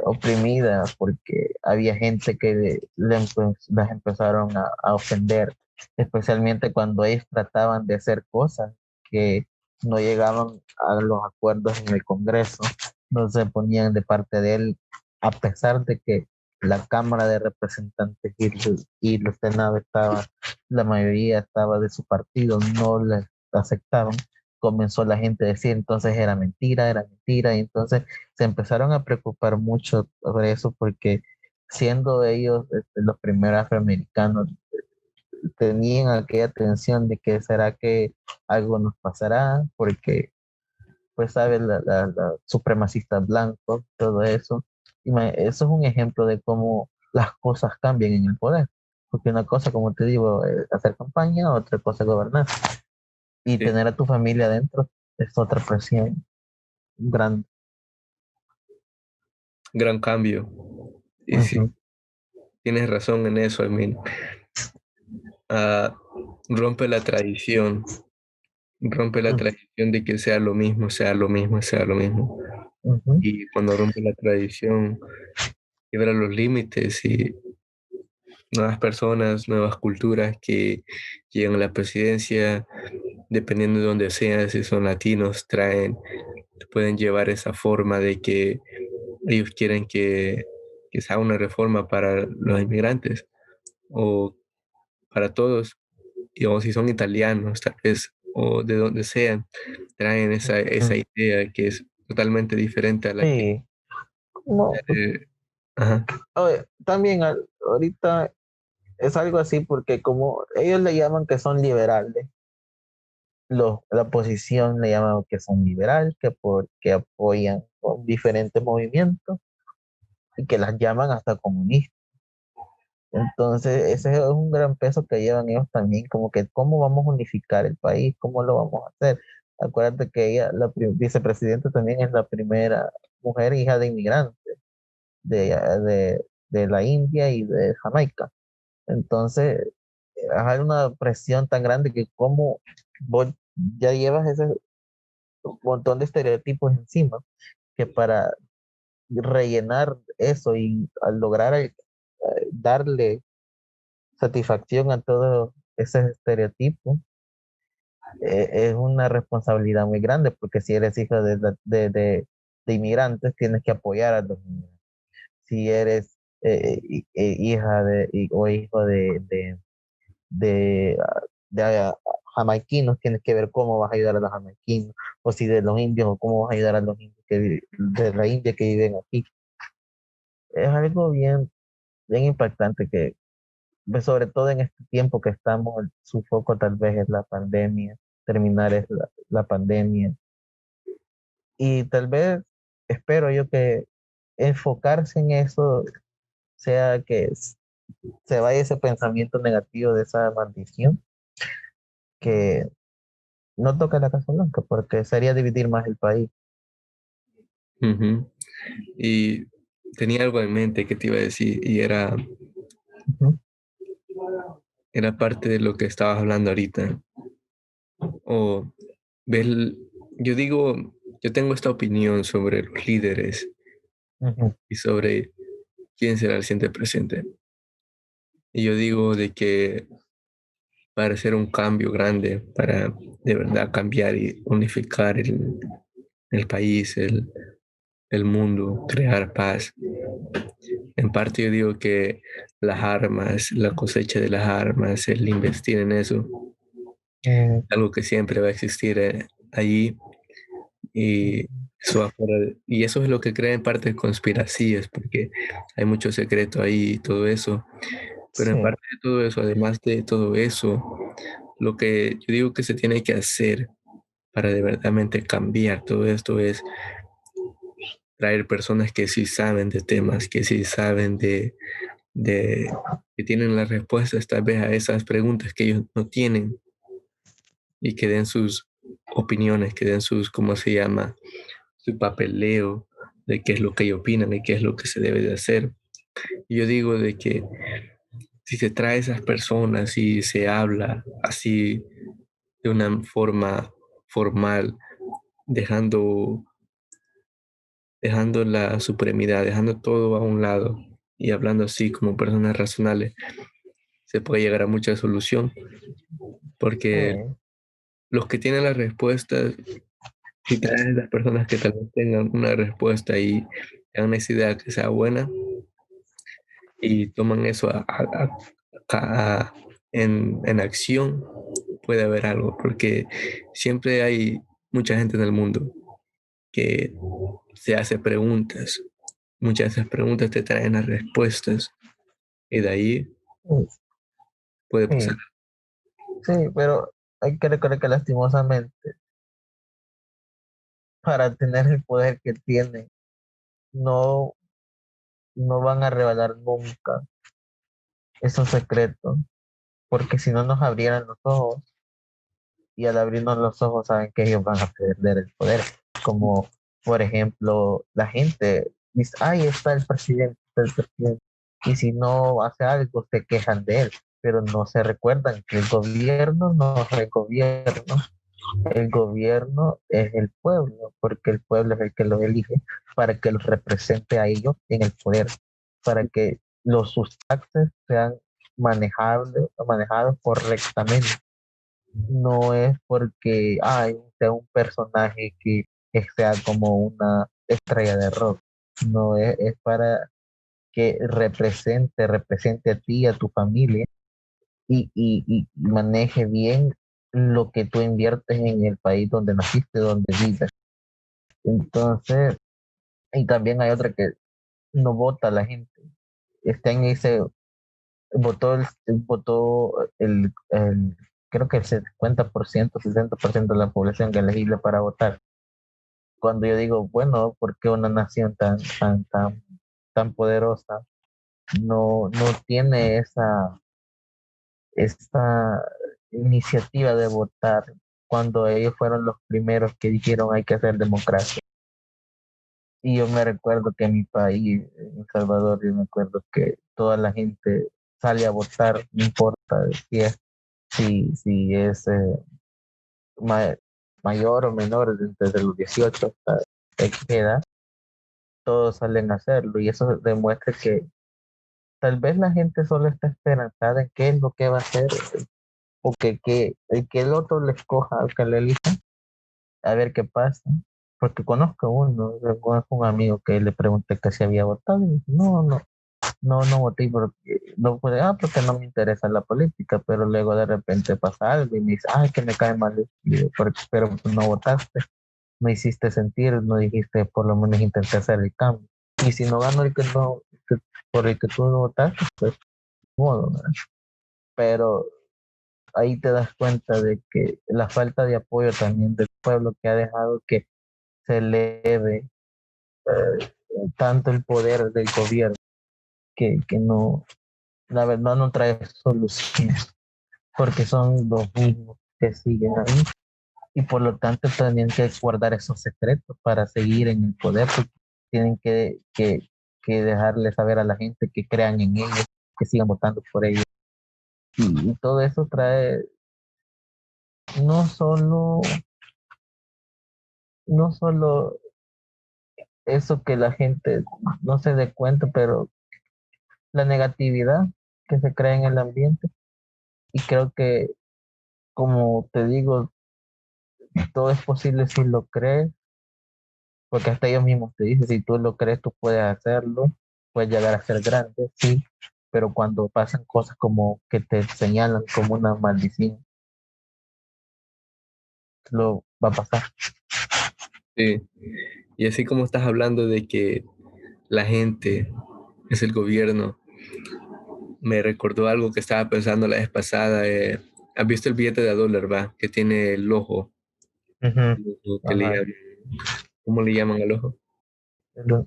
oprimida porque había gente que las empezaron a ofender, especialmente cuando ellos trataban de hacer cosas que no llegaban a los acuerdos en el Congreso, no se ponían de parte de él, a pesar de que la Cámara de Representantes y los Senados estaba, la mayoría estaba de su partido, no les aceptaban. Comenzó la gente a decir entonces era mentira, y entonces se empezaron a preocupar mucho sobre eso porque siendo ellos los primeros afroamericanos, tenían aquella tensión de que será que algo nos pasará, porque pues sabes, supremacistas blancos, todo eso. Eso es un ejemplo de cómo las cosas cambian en el poder. Porque una cosa, como te digo, es hacer campaña, otra cosa es gobernar. Y Sí, tener a tu familia adentro es otra presión grande. gran cambio. Y sí, Ujú, tienes razón en eso, Emil. Ah, rompe la tradición, rompe la ujú, tradición de que sea lo mismo, sea lo mismo, sea lo mismo. ujú. Y cuando rompe la tradición, quiebra los límites y nuevas personas, nuevas culturas que llegan a la presidencia, dependiendo de donde sean, si son latinos, pueden llevar esa forma de que ellos quieren que se haga una reforma para los inmigrantes o para todos, y, o si son italianos, tal vez, o de donde sean, traen esa Ujú. idea que es totalmente diferente a la que... Sí, no, pues, ajá, oye, también ahorita es algo así porque como ellos le llaman que son liberales, la oposición le llaman que son liberales, que porque apoyan con diferentes movimientos y que las llaman hasta comunistas. Entonces, ese es un gran peso que llevan ellos también, como que cómo vamos a unificar el país, cómo lo vamos a hacer. Acuérdate que ella, vicepresidenta, también es la primera mujer hija de inmigrantes de la India y de Jamaica. Entonces, hay una presión tan grande que como vos ya llevas ese montón de estereotipos encima, que para rellenar eso y al lograr darle satisfacción a todos esos estereotipos, es una responsabilidad muy grande, porque si eres hijo de inmigrantes, tienes que apoyar a los inmigrantes. Si eres hija o hijo de, de, jamaiquinos, tienes que ver cómo vas a ayudar a los jamaiquinos, o si de los indios, o cómo vas a ayudar a los indios de la India que viven aquí. Es algo bien, bien impactante que, pues, sobre todo en este tiempo que estamos, su foco tal vez es la pandemia, terminar es la pandemia. Y tal vez espero yo que enfocarse en eso sea que se vaya ese pensamiento negativo de esa maldición, que no toque la Casa Blanca, porque sería dividir más el país. Ujú. Y tenía algo en mente que te iba a decir y Ujú, era parte de lo que estabas hablando ahorita. O ves, yo digo, yo tengo esta opinión sobre los líderes ujú, y sobre quién será el siguiente presidente. Y yo digo de que para hacer un cambio grande, para de verdad cambiar y unificar el país, el mundo, crear paz. En parte yo digo que las armas, la cosecha de las armas, el invertir en eso, algo que siempre va a existir allí y eso y eso es lo que crea en parte conspiracías, porque hay mucho secreto ahí y todo eso. Pero sí, en parte de todo eso, además de todo eso, lo que yo digo que se tiene que hacer para de verdaderamente cambiar todo esto es traer personas que sí saben de temas, que sí saben de que tienen las respuestas tal vez a esas preguntas que ellos no tienen y que den sus opiniones, que den sus, ¿cómo se llama? Su papeleo de qué es lo que ellos opinan y qué es lo que se debe de hacer. Y yo digo de que si se trae esas personas y se habla así de una forma formal, dejando, dejando la supremidad, dejando todo a un lado y hablando así como personas razonables, se puede llegar a mucha solución, porque sí, los que tienen las respuestas, si traen las personas que tal vez tengan una respuesta y tengan esa idea que sea buena y toman eso en acción, puede haber algo, porque siempre hay mucha gente en el mundo que se hace preguntas. Muchas de esas preguntas te traen las respuestas y de ahí puede pasar. sí, sí, pero hay que recordar que lastimosamente para tener el poder que tienen, no, no van a revelar nunca esos secretos, porque si no nos abrieran los ojos, y al abrirnos los ojos saben que ellos van a perder el poder, como por ejemplo la gente dice, ay, está el presidente, y si no hace algo se quejan de él, pero no se recuerdan que el gobierno no es el gobierno es el pueblo, porque el pueblo es el que los elige para que los represente a ellos en el poder, para que sus taxes sean manejados correctamente. No es porque sea un personaje que sea como una estrella de rock. No es para que represente a ti, a tu familia y maneje bien lo que tú inviertes en el país donde naciste, donde vives. Entonces, y también hay otra que no vota la gente. Este año creo que el 50%, 60% de la población que elegible para votar. Cuando yo digo, bueno, ¿por qué una nación tan poderosa no tiene esta iniciativa de votar cuando ellos fueron los primeros que dijeron hay que hacer democracia? Y yo me recuerdo que en mi país, en El Salvador, yo me acuerdo que toda la gente sale a votar, no importa si es ma- mayor o menor, desde los 18 hasta X edad, todos salen a hacerlo. Y eso demuestra que tal vez la gente solo está esperanzada en qué es lo que va a hacer, o que el otro le escoja, o que le elija, a ver qué pasa. Porque conozco uno, conozco un amigo que le pregunté que si había votado y dice, no, no. no voté porque no puede, porque no me interesa la política, pero luego de repente pasa algo y me dice, ay, que me cae mal, y digo, pero pues no votaste, no hiciste sentir, no dijiste, por lo menos intenté hacer el cambio. Y si no gano el que no, por el que tú no votaste, pues modo, ¿verdad? Pero ahí te das cuenta de que la falta de apoyo también del pueblo que ha dejado que se eleve tanto el poder del gobierno que no, la verdad no trae soluciones, porque son los mismos que siguen ahí y por lo tanto tienen que guardar esos secretos para seguir en el poder, porque tienen que dejarle saber a la gente que crean en ellos, que sigan votando por ellos. Y todo eso trae no solo, no solo eso que la gente no se dé cuenta, pero la negatividad que se crea en el ambiente. Y creo que, como te digo, todo es posible si lo crees, porque hasta ellos mismos te dicen, si tú lo crees, tú puedes hacerlo, puedes llegar a ser grande, sí, pero cuando pasan cosas como que te señalan como una maldición, lo va a pasar. Sí. Y así como estás hablando de que la gente es el gobierno, me recordó algo que estaba pensando la vez pasada. ¿Has visto el billete de $1, va? Que tiene el ojo, Ujú. el ojo que le Ajá. llaman, ¿cómo le llaman al ojo?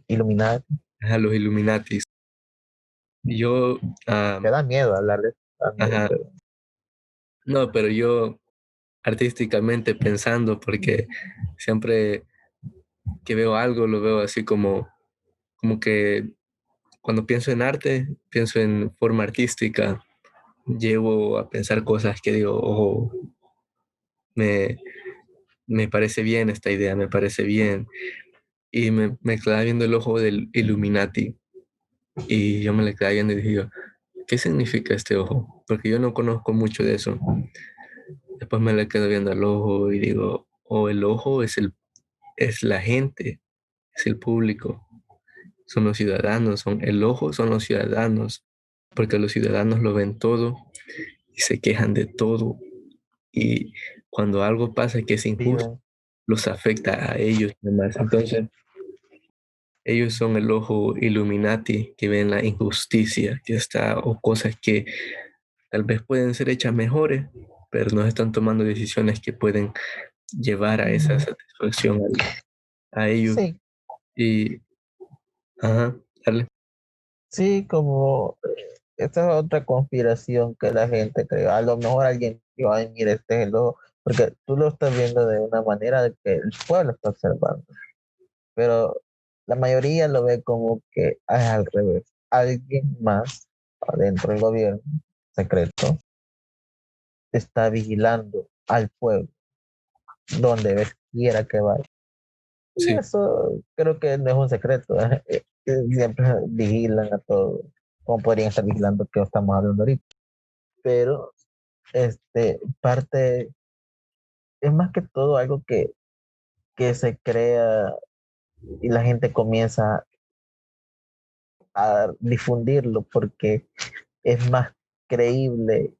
Iluminar, Ajá, los Illuminatis. Yo, ah, te da miedo hablar de eso, da miedo, ajá, pero no, pero yo artísticamente pensando, porque siempre que veo algo lo veo así como que cuando pienso en arte, pienso en forma artística, llevo a pensar cosas que digo, ojo, me, me parece bien esta idea, me parece bien. Y me quedaba viendo el ojo del Illuminati y yo me le quedaba viendo y dije, ¿qué significa este ojo? Porque yo no conozco mucho de eso. Después me le quedo viendo al ojo y digo, el ojo es la gente, es el público, son los ciudadanos, el ojo son los ciudadanos, porque los ciudadanos lo ven todo y se quejan de todo. Y cuando algo pasa que es injusto, viven. los afecta a ellos nomás. Entonces, ellos son el ojo Illuminati que ven la injusticia que está o cosas que tal vez pueden ser hechas mejores, pero no están tomando decisiones que pueden llevar a esa satisfacción a ellos. Sí, Y, ajá, dale. sí, como esta es otra conspiración que la gente cree. A lo mejor alguien dijo, ay, mira, este es el ojo, porque tú lo estás viendo de una manera de que el pueblo está observando, pero la mayoría lo ve como que es al revés. Alguien más adentro del gobierno secreto está vigilando al pueblo donde quiera que vaya. Y Sí, eso creo que no es un secreto, ¿eh? Siempre vigilan a todos, como podrían estar vigilando que estamos hablando ahorita. Pero parte, es más que todo algo que se crea y la gente comienza a difundirlo porque es más creíble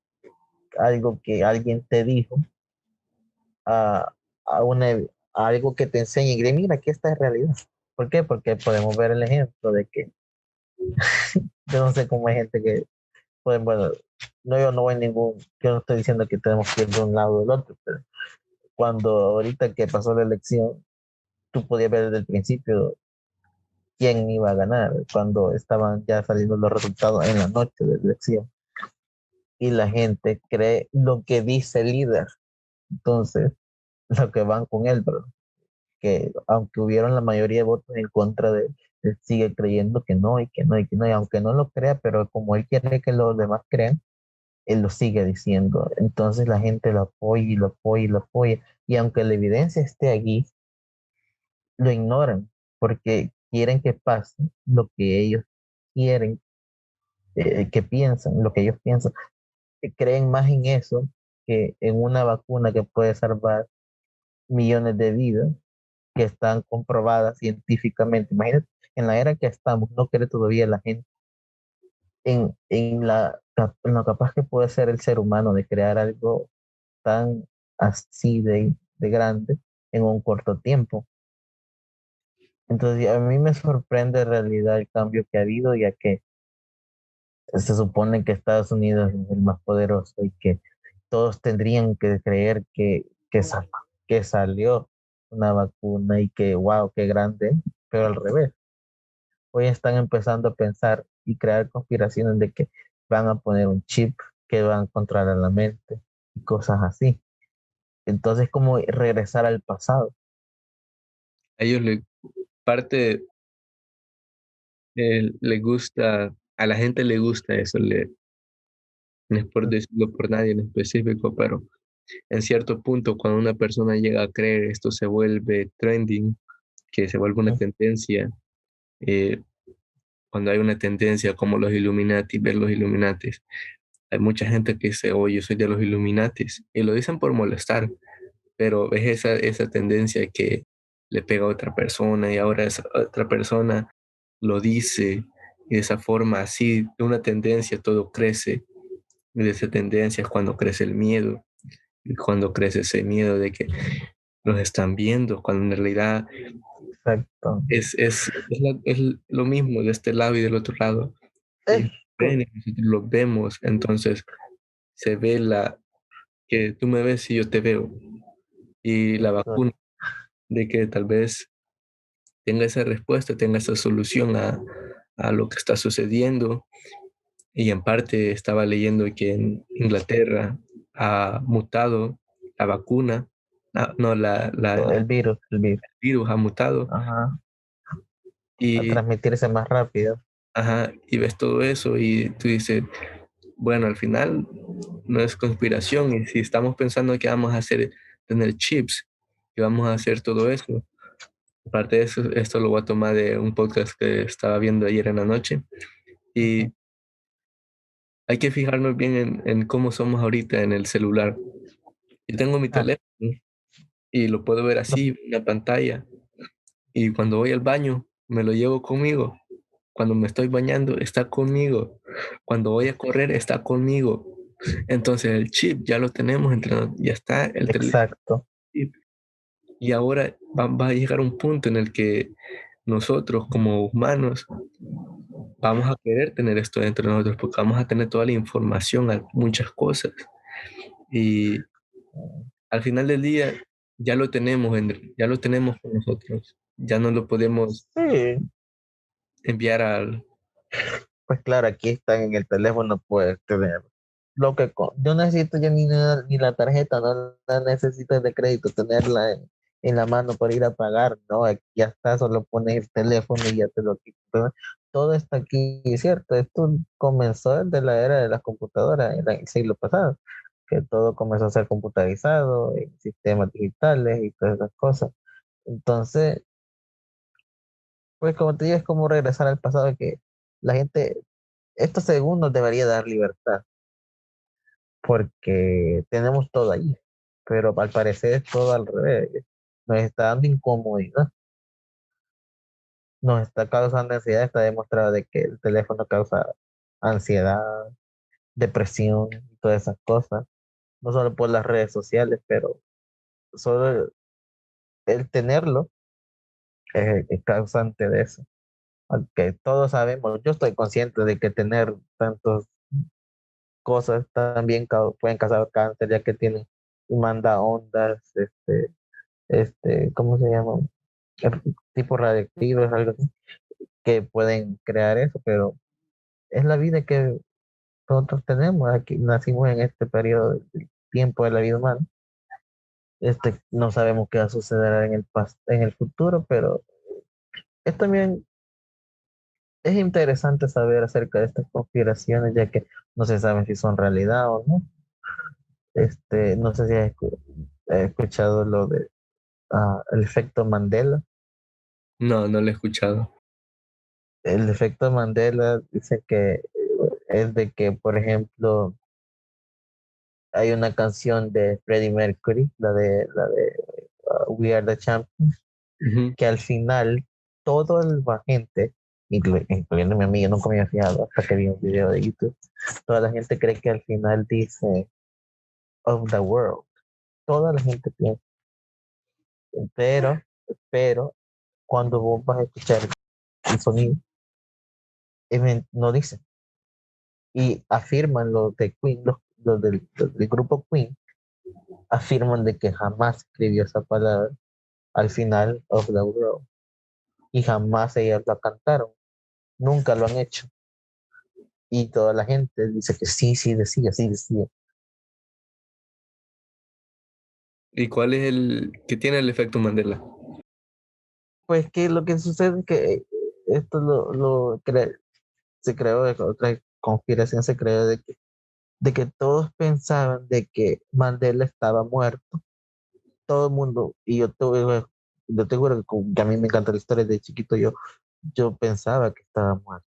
algo que alguien te dijo a, a, una, a algo que te enseñe y mira, aquí está en realidad. ¿Por qué? Porque podemos ver el ejemplo de que yo no sé cómo hay gente que, pues bueno, no, yo no voy en ningún, yo no estoy diciendo que tenemos que ir de un lado o del otro, pero cuando ahorita que pasó la elección, tú podías ver desde el principio quién iba a ganar, cuando estaban ya saliendo los resultados en la noche de la elección. Y la gente cree lo que dice el líder. Entonces, lo que van con él, pero que aunque hubieron la mayoría de votos en contra de él, sigue creyendo que no, y que no, y que no, y aunque no lo crea, pero como él quiere que los demás crean, él lo sigue diciendo. Entonces la gente lo apoya y lo apoya y lo apoya. Y aunque la evidencia esté allí, lo ignoran porque quieren que pase lo que ellos quieren, que piensan, lo que ellos piensan. Que creen más en eso que en una vacuna que puede salvar millones de vidas que están comprobadas científicamente. Imagínate, en la era que estamos, no cree todavía la gente en lo capaz que puede ser el ser humano de crear algo tan así de grande en un corto tiempo. Entonces, a mí me sorprende en realidad el cambio que ha habido, ya que se supone que Estados Unidos es el más poderoso y que todos tendrían que creer que salió una vacuna y que, wow, qué grande, pero al revés. Hoy están empezando a pensar y crear conspiraciones de que van a poner un chip que va a controlar la mente y cosas así. Entonces, como regresar al pasado. A ellos parte, le gusta, a la gente le gusta eso, no es por decirlo por nadie en específico, pero en cierto punto, cuando una persona llega a creer, esto se vuelve trending, que se vuelve una tendencia. eh, Cuando hay una tendencia como los Illuminati, ver los Illuminatis, hay mucha gente que dice, oye, yo soy de los Illuminatis, y lo dicen por molestar, pero ves esa tendencia que le pega a otra persona y ahora esa otra persona lo dice y de esa forma así, de una tendencia todo crece, y de esa tendencia es cuando crece el miedo, y cuando crece ese miedo de que nos están viendo, cuando en realidad Exacto. es lo mismo de este lado y del otro lado. Es Ellos ven y nosotros los vemos, entonces se ve que tú me ves y yo te veo. Y la correcto. vacuna, de que tal vez tenga esa respuesta, tenga esa solución a lo que está sucediendo. Y en parte estaba leyendo que en Inglaterra ha mutado la vacuna, no, el El virus, virus ha mutado. ajá, a Y, transmitirse más rápido. ajá, y ves todo eso y tú dices, bueno, al final no es conspiración. Y si estamos pensando que vamos a hacer, tener chips, que vamos a hacer todo eso, aparte de eso, esto lo voy a tomar de un podcast que estaba viendo ayer en la noche. Ujú. Y hay que fijarnos bien en cómo somos ahorita en el celular. Yo tengo mi Ah, teléfono y lo puedo ver no, así en la pantalla. Y cuando voy al baño, me lo llevo conmigo. Cuando me estoy bañando, está conmigo. Cuando voy a correr, está conmigo. Entonces el chip ya lo tenemos ya está el teléfono. exacto, Y ahora va a llegar un punto en el que nosotros como humanos vamos a querer tener esto dentro de nosotros porque vamos a tener toda la información, muchas cosas. Y al final del día ya lo tenemos con nosotros. Ya no lo podemos sí, enviar al... pues claro, aquí están en el teléfono, puedes tener yo necesito ya ni la tarjeta, no la necesitas de crédito, tenerla en la mano para ir a pagar, no, aquí ya está, solo pones el teléfono y ya te lo quitas. Todo está aquí, ¿cierto? Esto comenzó desde la era de las computadoras en el siglo pasado, que todo comenzó a ser computarizado, en sistemas digitales y todas esas cosas. Entonces, pues como te digo, es como regresar al pasado que la gente, estos segundos debería dar libertad, porque tenemos todo ahí, pero al parecer es todo al revés. Nos está dando incomodidad, nos está causando ansiedad, está demostrado de que el teléfono causa ansiedad, depresión y todas esas cosas, no solo por las redes sociales, pero solo el tenerlo es causante de eso. Aunque todos sabemos, yo estoy consciente de que tener tantas cosas también pueden causar cáncer, ya que tienen manda ondas, ¿cómo se llama? Tipo radiactivos, algo así, que pueden crear eso, pero es la vida que nosotros tenemos, aquí nacimos en este periodo de tiempo de la vida humana. No sabemos qué va a suceder en el futuro, pero es también es interesante saber acerca de estas conspiraciones, ya que no se sabe si son realidad o no. No sé si has escuchado lo de el efecto Mandela. No, no lo he escuchado. El efecto Mandela dice que es de que, por ejemplo, hay una canción de Freddie Mercury, la de We Are the Champions, Ujú. que al final todo la gente incluyéndome a mí, yo nunca me había fijado hasta que vi un video de YouTube. Toda la gente cree que al final dice of the world. Toda la gente piensa, pero, pero cuando vos vas a escuchar el sonido, no dice. Y afirman los de Queen, los del grupo Queen, afirman de que jamás escribió esa palabra al final of the world y jamás ellas la cantaron, nunca lo han hecho. Y toda la gente dice que sí, sí decía, sí decía. ¿Y cuál es que tiene el efecto Mandela? Pues que lo que sucede es que esto se creó, otra conspiración se creó de que todos pensaban de que Mandela estaba muerto. Todo el mundo, y yo te juro que, que a mí me encanta la historia de chiquito, yo pensaba que estaba muerto.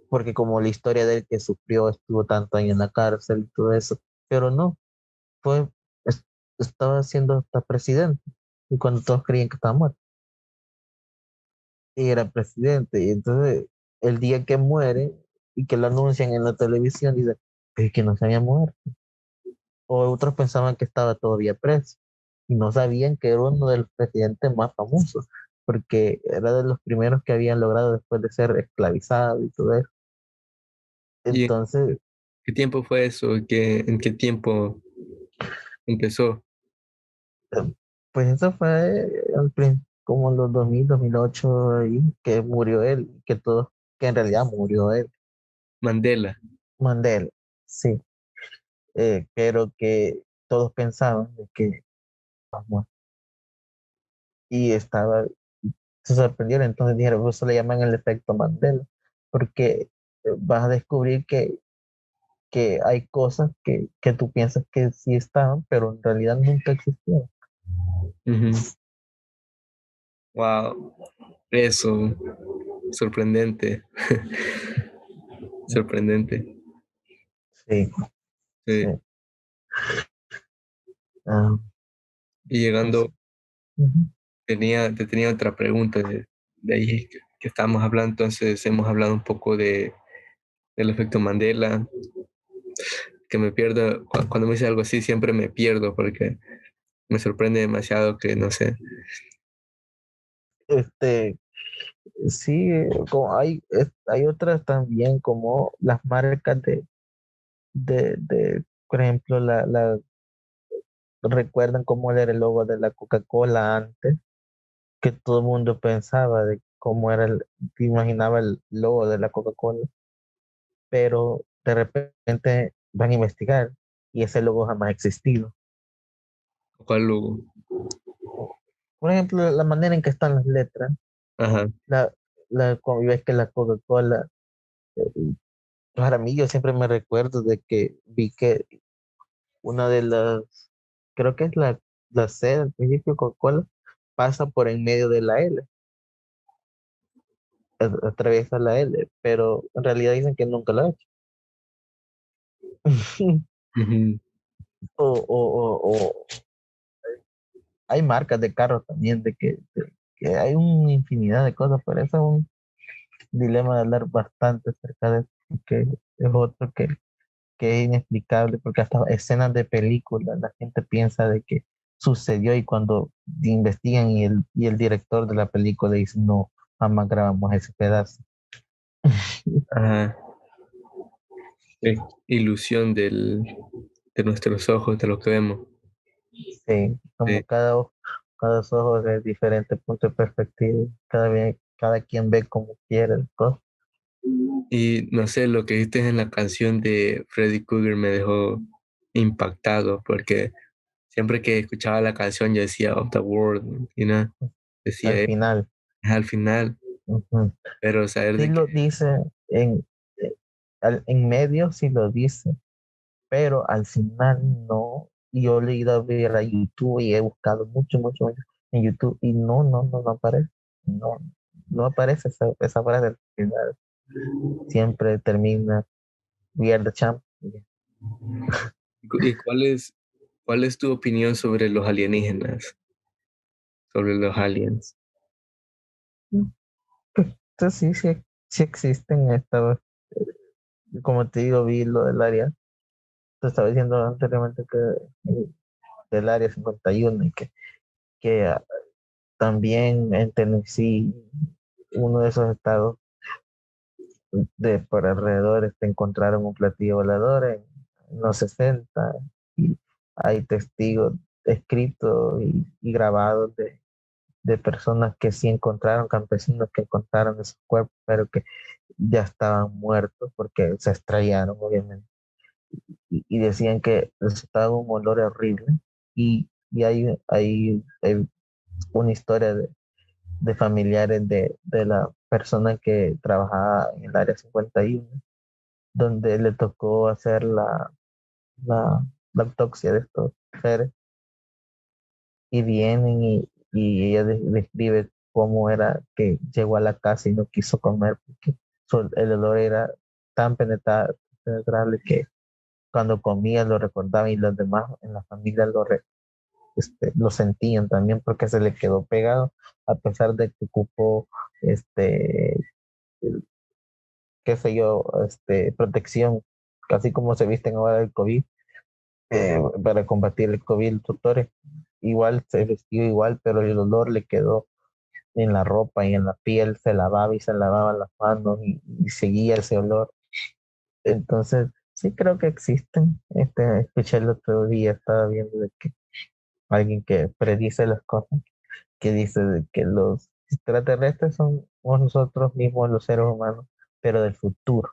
Porque como la historia de él que sufrió, estuvo tanto años en la cárcel y todo eso, pero no, fue, es- estaba siendo hasta presidente. Y cuando todos creían que estaba muerto, y era presidente. Y entonces, el día que muere y que lo anuncian en la televisión, dice "Es que no se había muerto". O otros pensaban que estaba todavía preso y no sabían que era uno de los presidentes más famosos, porque era de los primeros que habían logrado después de ser esclavizado y todo eso. ¿Y en Entonces, qué tiempo fue eso? ¿En qué tiempo empezó? pues eso fue como en los 2008 ahí, que murió él, que en realidad murió él, Mandela. Mandela, sí, pero que todos pensaban de que estaba muerto. Y se sorprendieron, entonces dijeron, "Pues eso le llaman el efecto Mandela, porque vas a descubrir que hay cosas que tú piensas que sí estaban, pero en realidad nunca existieron". Wow, eso, sorprendente, sorprendente. Sí, sí. Sí. Ah, Y pues, llegando, ujú. te tenía otra pregunta de ahí que estábamos hablando, entonces hemos hablado un poco del efecto Mandela, que me pierdo, cuando me dice algo así siempre me pierdo porque me sorprende demasiado que, no sé. Este, sí, hay otras también como las marcas por ejemplo, recuerdan cómo era el logo de la Coca-Cola antes, que todo el mundo pensaba de cómo era te imaginaba el logo de la Coca-Cola, pero de repente van a investigar y ese logo jamás ha existido. ¿Cuál logo? Por ejemplo, la manera en que están las letras, Ajá. la, como ves que la Coca-Cola, para mí yo siempre me recuerdo de que vi que una de creo que es la C al principio de Coca-Cola, pasa por en medio de la L, atraviesa la L, pero en realidad dicen que nunca lo ha hecho. Ujú. O hay marcas de carros también que hay una infinidad de cosas, pero eso es un dilema de hablar bastante acerca de eso, que es otro que es inexplicable, porque hasta escenas de películas la gente piensa de que sucedió y cuando investigan y el director de la película dice, no, jamás grabamos ese pedazo. Ajá. Ilusión de nuestros ojos, de lo que vemos. Sí, como Sí. cada ojo es diferente punto de perspectiva, cada quien ve como quiere las cosas. Y no sé, lo que viste en la canción de Freddy Krueger me dejó impactado porque siempre que escuchaba la canción yo decía of the world, decía Al final. al final, Ujú. pero saber Sí de que, lo dice eh, en medio, sí lo dice, pero al final no. Y yo le he ido a ver a YouTube y he buscado mucho, mucho, mucho en YouTube y no aparece. No, no aparece esa frase al final. Siempre termina We are the champ. ¿y cuál es tu opinión sobre los alienígenas, sobre los aliens? Entonces sí existen estas, como te digo, vi lo del área, te estaba diciendo anteriormente que del área 51 y que también en Tennessee, uno de esos estados de por alrededor, encontraron un platillo volador en los 60 y hay testigos escritos y grabados de personas que sí encontraron, campesinos que encontraron esos cuerpos, pero que ya estaban muertos porque se estrellaron, obviamente. Y decían que resultaba un olor horrible. Y hay una historia de familiares de la persona que trabajaba en el área 51, donde le tocó hacer la, la autopsia de estos seres y vienen y ella describe cómo era que llegó a la casa y no quiso comer porque el olor era tan penetrable que cuando comía lo recordaba y los demás en la familia lo sentían también porque se le quedó pegado a pesar de que ocupó este, qué sé yo, protección, casi como se visten ahora el COVID, para combatir el COVID, los doctores. Igual se vestió igual, pero el olor le quedó en la ropa y en la piel, se lavaba y se lavaba las manos y seguía ese olor. Entonces, sí creo que existen. Escuché el otro día, estaba viendo de que alguien que predice las cosas, que dice de que los extraterrestres son nosotros mismos, los seres humanos, pero del futuro,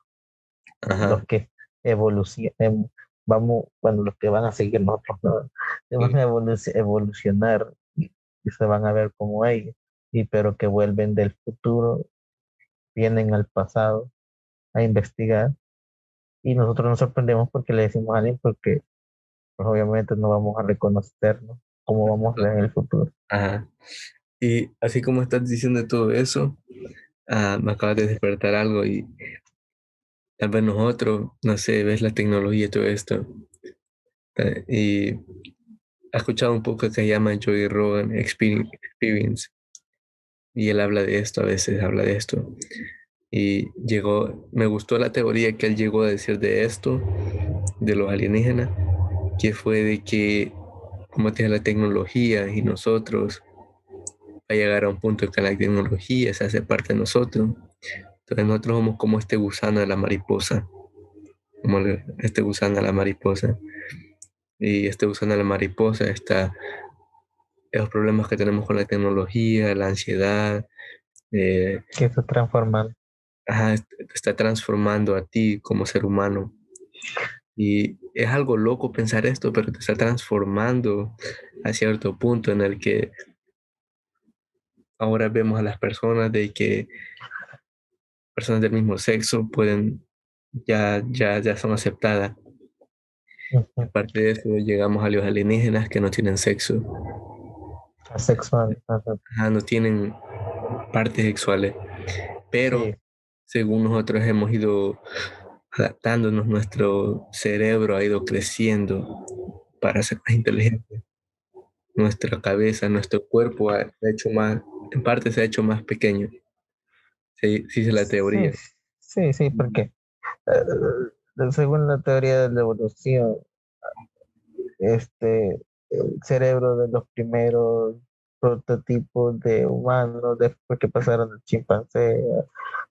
los Ajá. que evolucionan, vamos, bueno, los que van a seguir nosotros, ¿no? Que van Sí. a evolucionar y se van a ver como ellos, y pero que vuelven del futuro, vienen al pasado a investigar, y nosotros nos sorprendemos porque le decimos a alguien, porque pues, obviamente no vamos a reconocernos como vamos a ver en el futuro. Ajá. Y así como estás diciendo todo eso, me acabas de despertar algo y tal vez nosotros, no sé, ves la tecnología y todo esto. Y he escuchado un poco que se llama Joey Rogan Experience y él habla de esto, a veces habla de esto. Y me gustó la teoría que él llegó a decir de esto, de los alienígenas, que fue de que, como tiene la tecnología y nosotros, va a llegar a un punto en que la tecnología se hace parte de nosotros. Entonces nosotros somos como este gusano de la mariposa, como este gusano de la mariposa. Y este gusano de la mariposa está, los problemas que tenemos con la tecnología, la ansiedad, eh, Que se transforman. ajá, te está transformando a ti como ser humano. Y es algo loco pensar esto, pero te está transformando a cierto punto en el que ahora vemos a las personas de que personas del mismo sexo pueden, ya son aceptadas. Ujú. Aparte de eso, llegamos a los alienígenas que no tienen sexo, Asexual. Ajá. no tienen partes sexuales, pero Sí, según nosotros hemos ido adaptándonos, nuestro cerebro ha ido creciendo para ser más inteligente. Nuestra cabeza, nuestro cuerpo se ha hecho más, en parte se ha hecho más pequeño. Sí, es la sí, teoría. sí, porque según la teoría de la evolución, el cerebro de los primeros prototipos de humanos, después que pasaron del chimpancé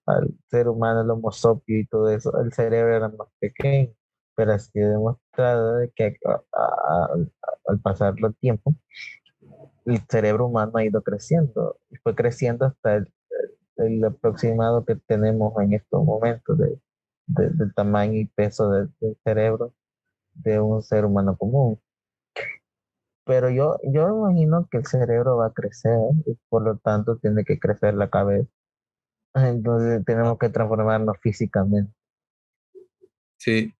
al ser humano, el Homo sapiens y todo eso, el cerebro era más pequeño, pero ha sido demostrado de que al pasar el tiempo, el cerebro humano ha ido creciendo y fue creciendo hasta el aproximado que tenemos en estos momentos del tamaño y peso del cerebro de un ser humano común. Pero yo imagino que el cerebro va a crecer y por lo tanto tiene que crecer la cabeza. Entonces tenemos que transformarnos físicamente. Sí,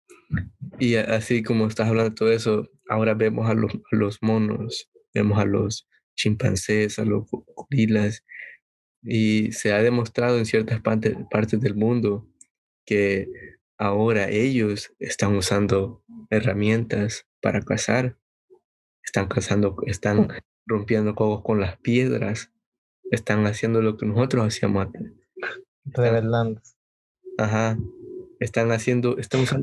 y así como estás hablando de todo eso, ahora vemos a los monos, vemos a los chimpancés, a los gorilas, y se ha demostrado en ciertas partes del mundo que ahora ellos están usando herramientas para cazar, están cazando, están rompiendo cocos con las piedras, están haciendo lo que nosotros hacíamos antes. están, revelándose. ajá, están usando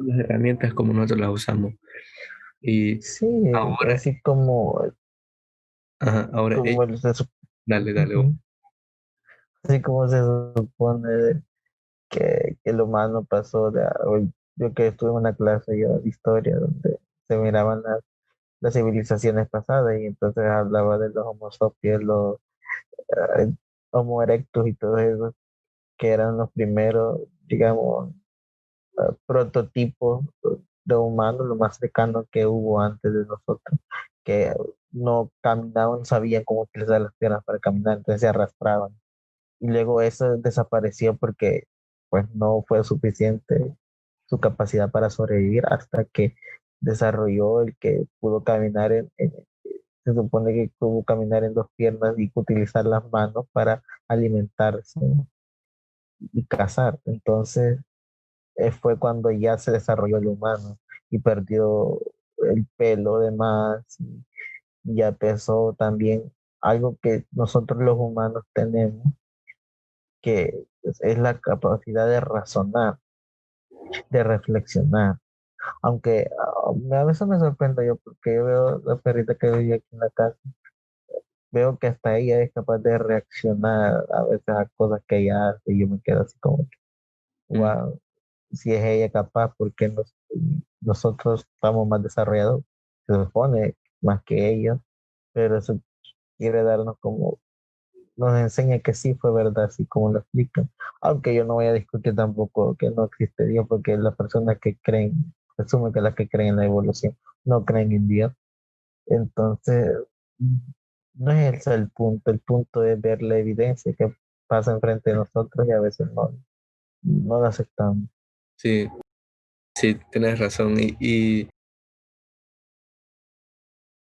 las herramientas como nosotros las usamos. Y Sí, ahora, así como, ajá, ahora, como dale, dale, vos. ujú, así como se supone que el humano pasó yo que estuve en una clase yo de historia donde se miraban las civilizaciones pasadas y entonces hablaba de los Homo sapiens, los eh, Homo erectus y todo eso, que eran los primeros, digamos, prototipos de humanos, lo más cercano que hubo antes de nosotros, que no caminaban, no sabían cómo utilizar las piernas para caminar, entonces se arrastraban. Y luego eso desapareció porque pues no fue suficiente su capacidad para sobrevivir hasta que desarrolló el que pudo caminar se supone que pudo caminar en dos piernas y utilizar las manos para alimentarse y cazar. Entonces fue cuando ya se desarrolló el humano y perdió el pelo de más y ya empezó también algo que nosotros los humanos tenemos, que es la capacidad de razonar, de reflexionar. Aunque a veces me sorprendo yo porque yo veo la perrita que vive aquí en la casa, veo que hasta ella es capaz de reaccionar a veces a cosas que ella hace y yo me quedo así como, Mm, wow, si es ella capaz, porque nosotros estamos más desarrollados, se supone, más que ellos, pero eso quiere darnos como, nos enseña que sí fue verdad, así como lo explican. Aunque yo no voy a discutir tampoco que no existe Dios, porque las personas que creen, presumo que las que creen en la evolución, no creen en Dios. Entonces, no es ese el punto es ver la evidencia que pasa enfrente de nosotros y a veces no la aceptamos. sí, sí, tienes razón. Y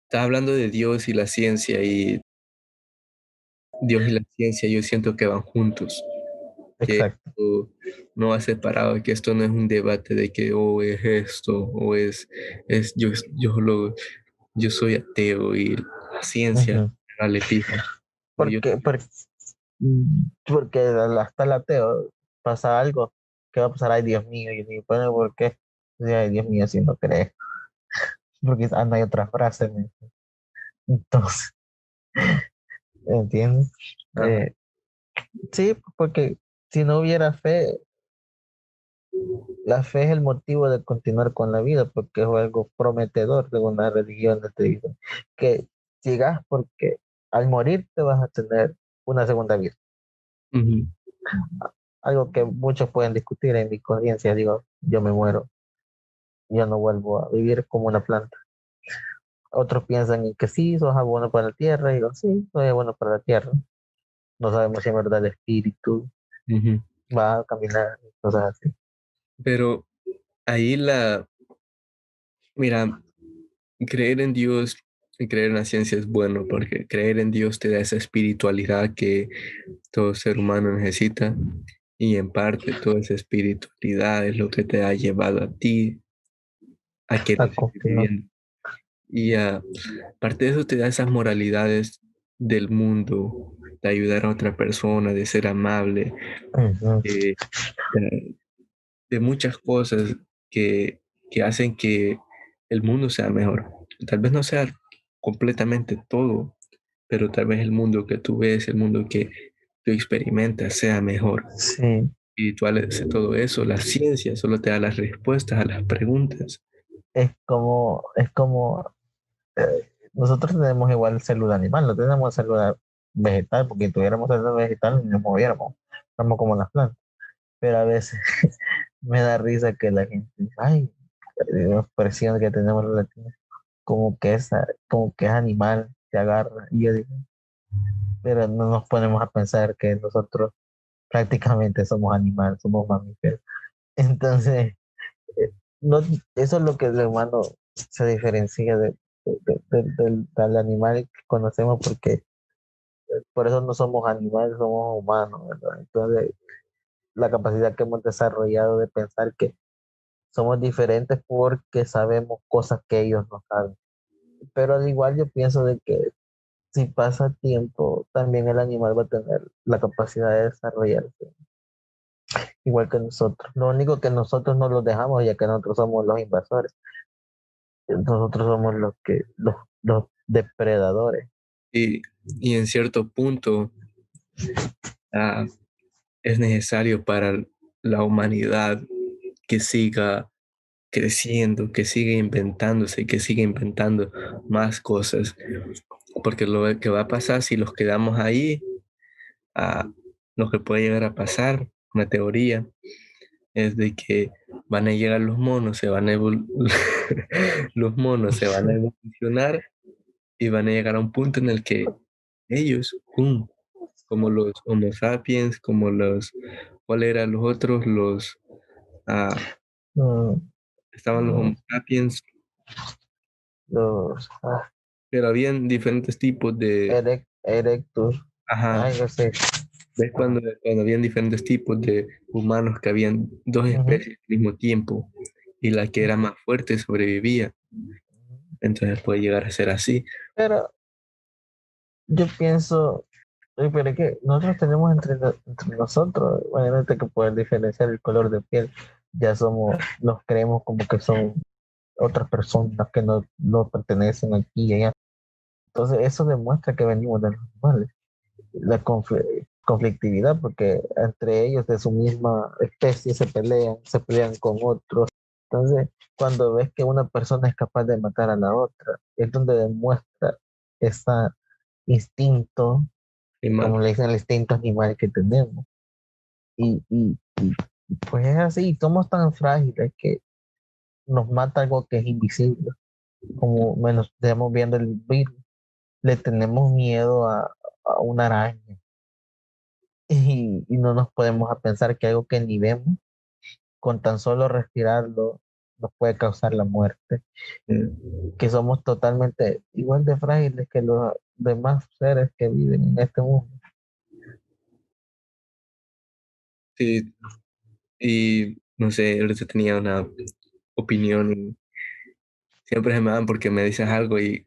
estás hablando de Dios y la ciencia, y Dios y la ciencia yo siento que van juntos, que Exacto. esto no va separado, que esto no es un debate de que o es esto o es yo soy ateo y la ciencia Ujú. vale pija. No, yo, Porque, porque, porque hasta el ateo pasa algo, ¿qué va a pasar? Ay, Dios mío, y digo, bueno, ¿por qué? Dice, ay, Dios mío, si no crees. Porque no hay otra frase, ¿me? Entonces, ¿entiendes? ajá, Eh, sí, porque si no hubiera fe, la fe es el motivo de continuar con la vida, porque es algo prometedor de una religión, te dicen, que llegas porque al morir te vas a tener una segunda vida. ujú, Algo que muchos pueden discutir en mi conciencia, digo, yo me muero, yo no vuelvo a vivir como una planta. Otros piensan en que sí, sos bueno para la tierra, y digo, sí, soy bueno para la tierra. No sabemos si en verdad el espíritu ujú. va a caminar, cosas así. Pero ahí mira, creer en Dios y creer en la ciencia es bueno porque creer en Dios te da esa espiritualidad que todo ser humano necesita, y en parte toda esa espiritualidad es lo que te ha llevado a ti a A querer seguir continuar. viviendo. Y aparte de eso te da esas moralidades del mundo, de ayudar a otra persona, de ser amable, Ujú. de, de muchas cosas que, que hacen que el mundo sea mejor. Tal vez no sea completamente todo, pero tal vez el mundo que tú ves, el mundo que tú experimentas sea mejor. Sí, Espirituales, todo eso, la ciencia solo te da las respuestas a las preguntas. es como nosotros tenemos igual célula animal, no tenemos célula vegetal, porque si tuviéramos célula vegetal nos moviéramos, estamos como las plantas. Pero a veces me da risa que la gente, ay, la expresión que tenemos los latinos, como que es animal, te agarra. Y yo digo, pero no nos ponemos a pensar que nosotros prácticamente somos animales, somos mamíferos. Entonces, no, eso es lo que el humano se diferencia del animal que conocemos, porque por eso no somos animales, somos humanos, ¿verdad? Entonces, la capacidad que hemos desarrollado de pensar que somos diferentes porque sabemos cosas que ellos no saben. Pero al igual yo pienso de que si pasa tiempo, también el animal va a tener la capacidad de desarrollarse igual que nosotros. Lo único que nosotros no los dejamos, ya que nosotros somos los invasores. Nosotros somos los depredadores. Y, y en cierto punto ah, es necesario para la humanidad que siga creciendo, que siga inventándose, que siga inventando más cosas. Porque lo que va a pasar si los quedamos ahí, lo que puede llegar a pasar, una teoría, es de que van a llegar los monos, los monos se van a evolucionar y van a llegar a un punto en el que ellos, ¡pum! Como los Homo sapiens, como ¿cuál eran los otros? Ah, Mm, estaban los Homo los, sapiens, los pero habían diferentes tipos Erectus, ajá, ay, no sé. ¿ves cuando habían diferentes tipos de humanos que habían dos Ujú. especies al mismo tiempo y la que era más fuerte sobrevivía? Entonces puede llegar a ser así. Pero yo pienso, pero es que nosotros tenemos entre nosotros, imagínate que poder diferenciar el color de piel, ya somos, nos creemos como que son otras personas que no pertenecen aquí y allá. Entonces eso demuestra que venimos de los animales. La conflictividad, porque entre ellos de su misma especie se pelean con otros. Entonces, cuando ves que una persona es capaz de matar a la otra, es donde demuestra ese instinto, Y más, como le dicen, el instinto animal que tenemos. Y pues es así, somos tan frágiles que nos mata algo que es invisible, como menos estamos viendo el virus, le tenemos miedo a una araña y no nos podemos a pensar que algo que ni vemos, con tan solo respirarlo, nos puede causar la muerte, que somos totalmente igual de frágiles que los demás seres que viven en este mundo. sí, y no sé, ahorita tenía una opinión y siempre se me van porque me dices algo y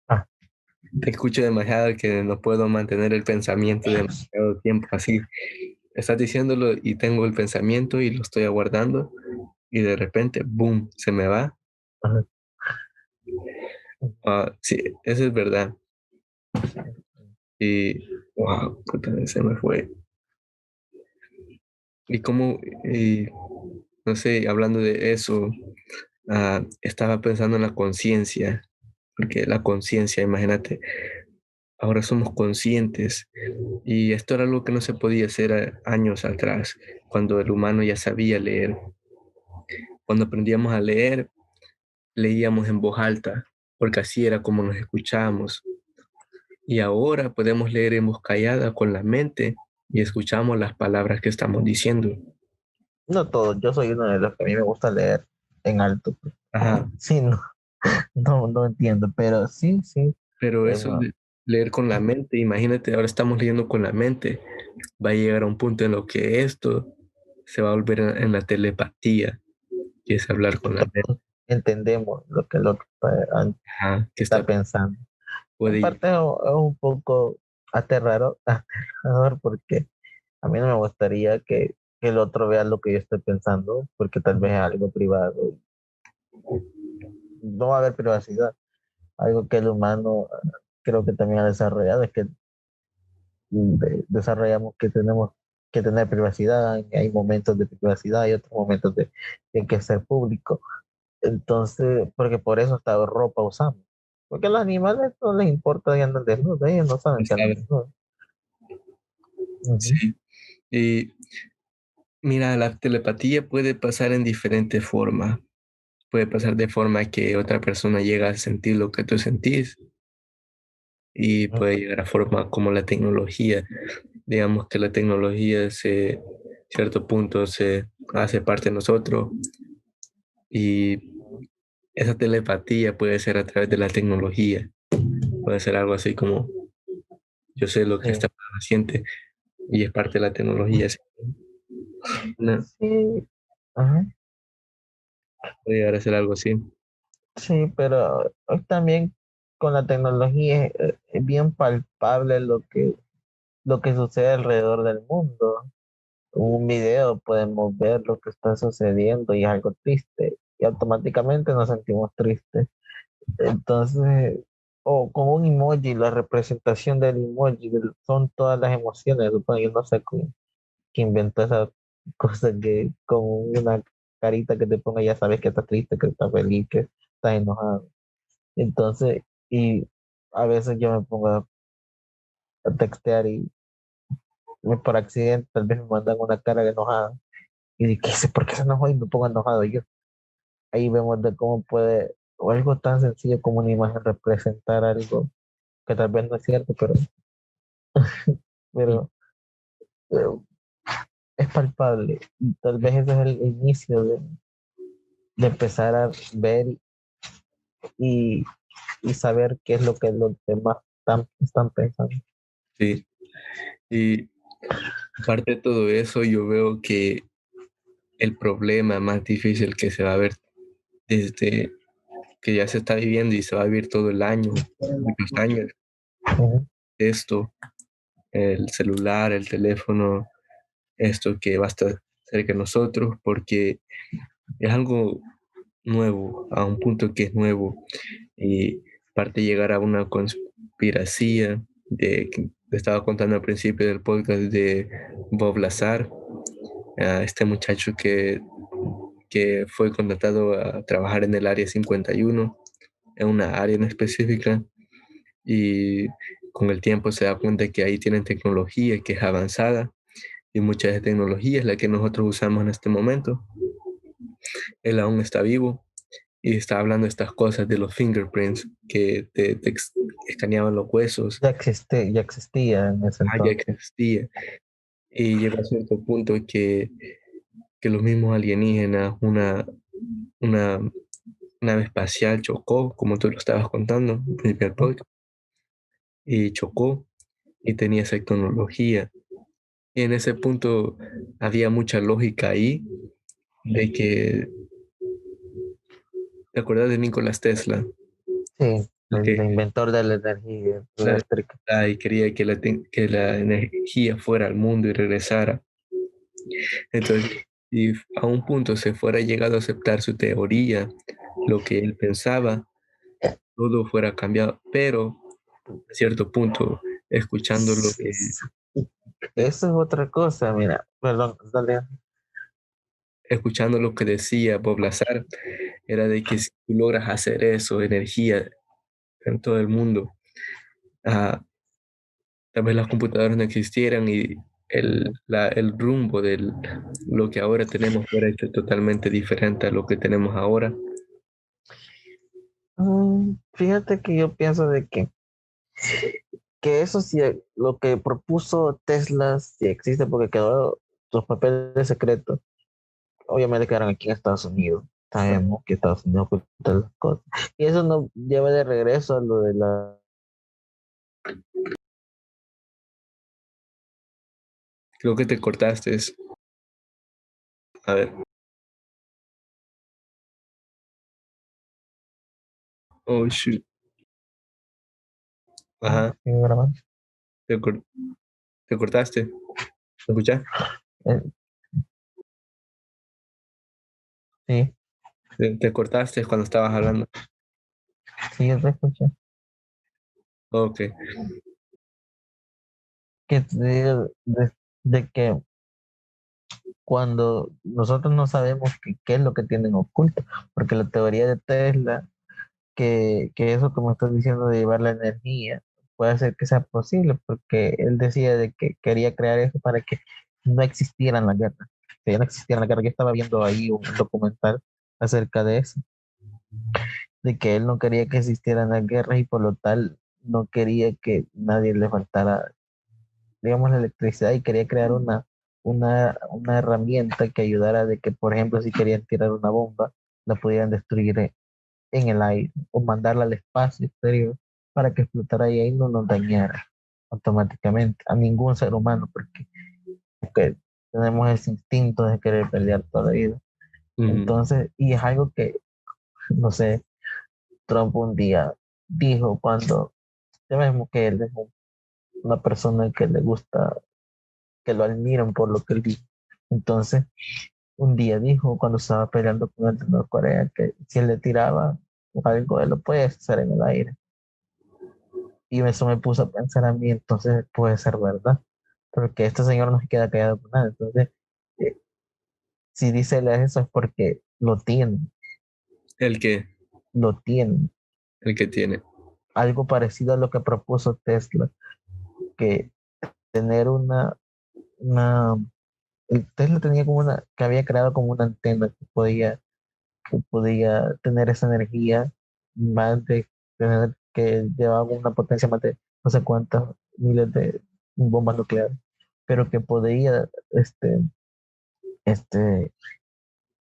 Ah, te escucho demasiado que no puedo mantener el pensamiento demasiado tiempo así. Estás diciéndolo y tengo el pensamiento y lo estoy aguardando y de repente, boom, se me va. ajá. Sí, eso es verdad. Y, wow, puta, se me fue. Y como, y, no sé, hablando de eso, estaba pensando en la conciencia, porque la conciencia, imagínate, ahora somos conscientes y esto era algo que no se podía hacer años atrás, cuando el humano ya sabía leer. Cuando aprendíamos a leer, leíamos en voz alta, porque así era como nos escuchábamos. Y ahora podemos leer en voz callada con la mente y escuchamos las palabras que estamos diciendo. No todo, yo soy uno de los que a mí me gusta leer en alto. Ajá, Sí, no entiendo, pero sí, sí. pero eh, eso no, de leer con la mente, imagínate, ahora estamos leyendo con la mente, va a llegar a un punto en lo que esto se va a volver en la telepatía, que es hablar con la mente. todos entendemos lo que el otro Ajá, que está está, pensando. En puede, parte es un poco aterrador porque a mí no me gustaría que el otro vea lo que yo estoy pensando, porque tal vez es algo privado. No va a haber privacidad. Algo que el humano creo que también ha desarrollado es que desarrollamos que tenemos que tener privacidad, hay momentos de privacidad y otros momentos de que ser público. Entonces, porque por eso esta ropa usamos. Porque a los animales no les importa que andan desnudos, ellos no saben que andan ¿sabes? desnudos. Ujú. Sí. Y mira, la telepatía puede pasar en diferentes formas. Puede pasar de forma que otra persona llega a sentir lo que tú sentís y puede llegar a forma como la tecnología. Digamos que la tecnología cierto punto se hace parte de nosotros y esa telepatía puede ser a través de la tecnología. Puede ser algo así como yo sé lo que esta Sí, persona siente y es parte de la tecnología. Sí. No, sí, ajá. puede llegar a ser algo así. Sí, pero hoy también con la tecnología es bien palpable lo que sucede alrededor del mundo. un video podemos ver lo que está sucediendo y es algo triste y automáticamente nos sentimos tristes. Entonces, o con un emoji, la representación del emoji son todas las emociones. Supongo, yo no sé quién inventó esa cosa que con una carita que te ponga ya sabes que está triste, que está feliz, que está enojado. Entonces, y a veces yo me pongo a textear y por accidente tal vez me mandan una cara de enojada y digo, ¿qué sé? ¿Por qué se enojó? Y me pongo enojado yo. Ahí vemos de cómo puede, o algo tan sencillo como una imagen representar algo que tal vez no es cierto, Mm. pero, pero es palpable. Y tal vez ese es el inicio de empezar a ver y, y saber qué es lo que los demás están pensando. Sí, y aparte de todo eso, yo veo que el problema más difícil que se va a ver desde que ya se está viviendo y se va a vivir todo el año, muchos años, Ujú. esto, el celular, el teléfono, esto que va a estar cerca de nosotros, porque es algo nuevo, a un punto que es nuevo, y aparte llegar a una conspiración de que te estaba contando al principio del podcast de Bob Lazar, a este muchacho que fue contratado a trabajar en el área 51, en una área en específica, y con el tiempo se da cuenta que ahí tienen tecnología que es avanzada, y mucha de esa tecnología es la que nosotros usamos en este momento. Él aún está vivo y está hablando de estas cosas de los fingerprints que te escaneaban los huesos. Ya existía en ese Ya entonces. existía. Y llegó a cierto punto que los mismos alienígenas, una nave espacial chocó, como tú lo estabas contando en el primer Ujú. podcast, y chocó y tenía esa tecnología. Y en ese punto había mucha lógica ahí de que, ¿te acuerdas de Nicolás Tesla? Sí, El el que inventor de la energía la- eléctrica. y quería que que la energía fuera al mundo y regresara. Entonces, si a un punto se fuera llegado a aceptar su teoría, lo que él pensaba, todo fuera cambiado, pero a cierto punto, escuchando lo que, Eso es otra cosa, mira, perdón, dale. escuchando lo que decía Bob Lazar, era de que si tú logras hacer eso, energía en todo el mundo, ah, tal vez las computadoras no existieran y el rumbo de lo que ahora tenemos fuera hecho totalmente diferente a lo que tenemos ahora. Fíjate que yo pienso de que eso sí, lo que propuso Tesla sí existe porque quedó sus papeles secretos. Obviamente quedaron aquí en Estados Unidos. Sabemos que Estados Unidos oculta las cosas. Y eso nos lleva de regreso a lo de la... Creo que te cortaste. A ver. Oh, shoot. Ajá. Te, cor- te cortaste. ¿Me escuchas? Eh, sí, Te cortaste cuando estabas hablando. sí, yo te escuché. Ok. Que te digo de que cuando nosotros no sabemos qué es lo que tienen oculto, porque la teoría de Tesla, que eso como estás diciendo de llevar la energía, puede hacer que sea posible, porque él decía de que quería crear eso para que no existieran las guerras, que ya no existieran las guerras. Yo estaba viendo ahí un documental acerca de eso, de que él no quería que existieran las guerras y por lo tal no quería que nadie le faltara, digamos, la electricidad y quería crear una herramienta que ayudara de que, por ejemplo, si querían tirar una bomba, la pudieran destruir en el aire o mandarla al espacio exterior para que explotara y ahí no nos dañara automáticamente a ningún ser humano, porque tenemos ese instinto de querer pelear toda la vida. Ujú. Entonces, y es algo que, no sé, Trump un día dijo cuando, ya vemos que él es una persona que le gusta, que lo admiran por lo que él dice. Entonces, un día dijo, cuando estaba peleando con el de Norcorea, que si él le tiraba algo, él lo puede hacer en el aire. Y eso me puso a pensar a mí, entonces puede ser verdad, porque este señor no se queda callado por nada. Entonces, eh, si dice él eso es porque El que, lo tiene. el que tiene. Algo parecido a lo que propuso Tesla, que tener una, el Tesla tenía como que había creado como una antena que podía tener esa energía más de tener que llevaba una potencia más de no sé cuántas miles de bombas nucleares, pero que podía este,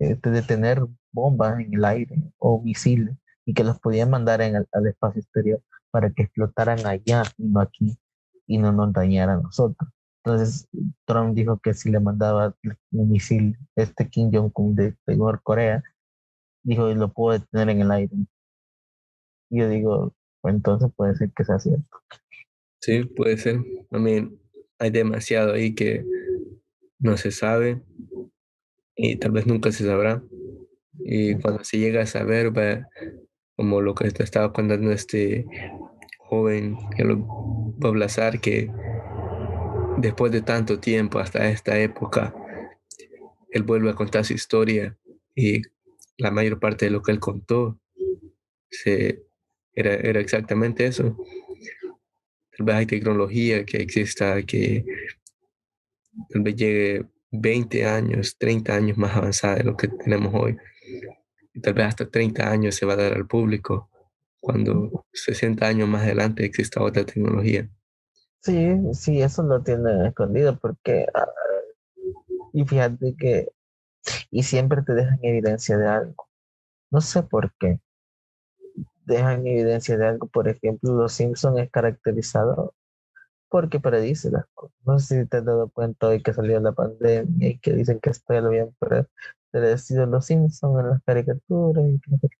detener bombas en el aire o misiles y que los podían mandar al espacio exterior para que explotaran allá y no aquí y no nos dañaran a nosotros. Entonces, Trump dijo que si le mandaba un misil, Kim Jong-un de Corea, dijo, y lo puedo detener en el aire. Y yo digo, pues entonces puede ser que sea cierto. Sí, puede ser. También hay demasiado ahí que no se sabe y tal vez nunca se sabrá. Y cuando se llega a saber, va, como lo que te estaba contando este joven, que lo Bob Lazar, que después de tanto tiempo, hasta esta época, él vuelve a contar su historia y la mayor parte de lo que él contó se, era exactamente eso. Tal vez hay tecnología que exista que tal vez llegue 20 años, 30 años más avanzada de lo que tenemos hoy. Y tal vez hasta 30 años se va a dar al público cuando 60 años más adelante exista otra tecnología. Sí, sí, eso lo tienen escondido porque, y fíjate que, y siempre te dejan evidencia de algo. No sé por qué. Dejan evidencia de algo. Por ejemplo, Los Simpson es caracterizado porque predice las cosas. No sé si te has dado cuenta hoy que salió la pandemia y que dicen que esto ya lo habían predecido Los Simpson en las caricaturas. Y que no sé qué.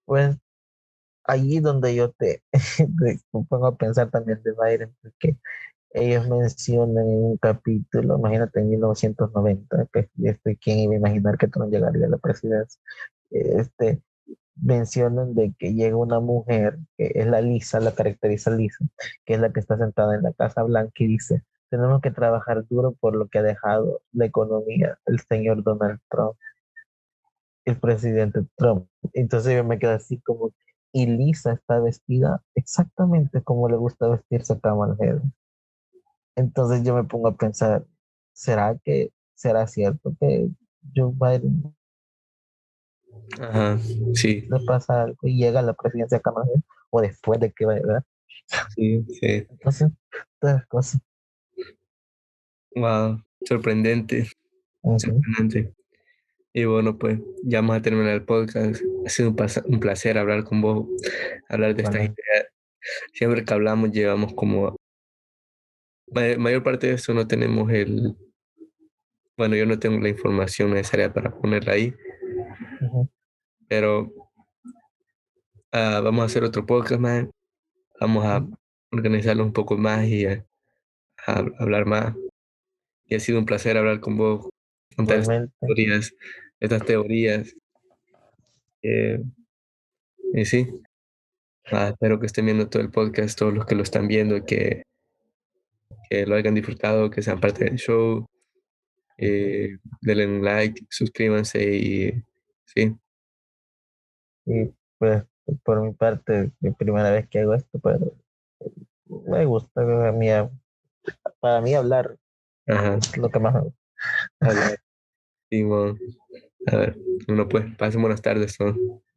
Pues allí donde yo me pongo a pensar también de Biden, porque ellos mencionan en un capítulo, imagínate en 1990, que quién iba a imaginar que Trump llegaría a la presidencia. Este, mencionan de que llega una mujer, que es la Lisa, la caracteriza Lisa, que es la que está sentada en la Casa Blanca y dice, tenemos que trabajar duro por lo que ha dejado la economía el señor Donald Trump, el presidente Trump. Entonces yo me quedo así como, y Lisa está vestida exactamente como le gusta vestirse a Kamala Harris. Entonces yo me pongo a pensar, será cierto que Joe Biden Ajá, sí, le pasa algo y llega a la presidencia de Kamala Harris o después de que vaya, ¿verdad? sí, sí. Entonces, todas las cosas. Wow, sorprendente, Ujú. sorprendente. Y bueno, pues ya vamos a terminar el podcast. Ha sido un placer hablar con vos, hablar de estas Igualmente. ideas. Siempre que hablamos llevamos como, mayor parte de eso no tenemos bueno, yo no tengo la información necesaria para ponerla ahí, Ujú. pero vamos a hacer otro podcast, man. Vamos a Ujú. organizarlo un poco más y a hablar más. Y ha sido un placer hablar con vos, contar Igualmente. estas teorías. eh, y sí, espero que estén viendo todo el podcast, todos los que lo están viendo, que lo hayan disfrutado, que sean parte del show. Denle un like, suscríbanse y sí, Y pues por mi parte, mi primera vez que hago esto, pero me gusta, para mí hablar ajá, es lo que más me gusta. hablar. Simón, a ver, bueno, pues, pasen buenas tardes, ¿no?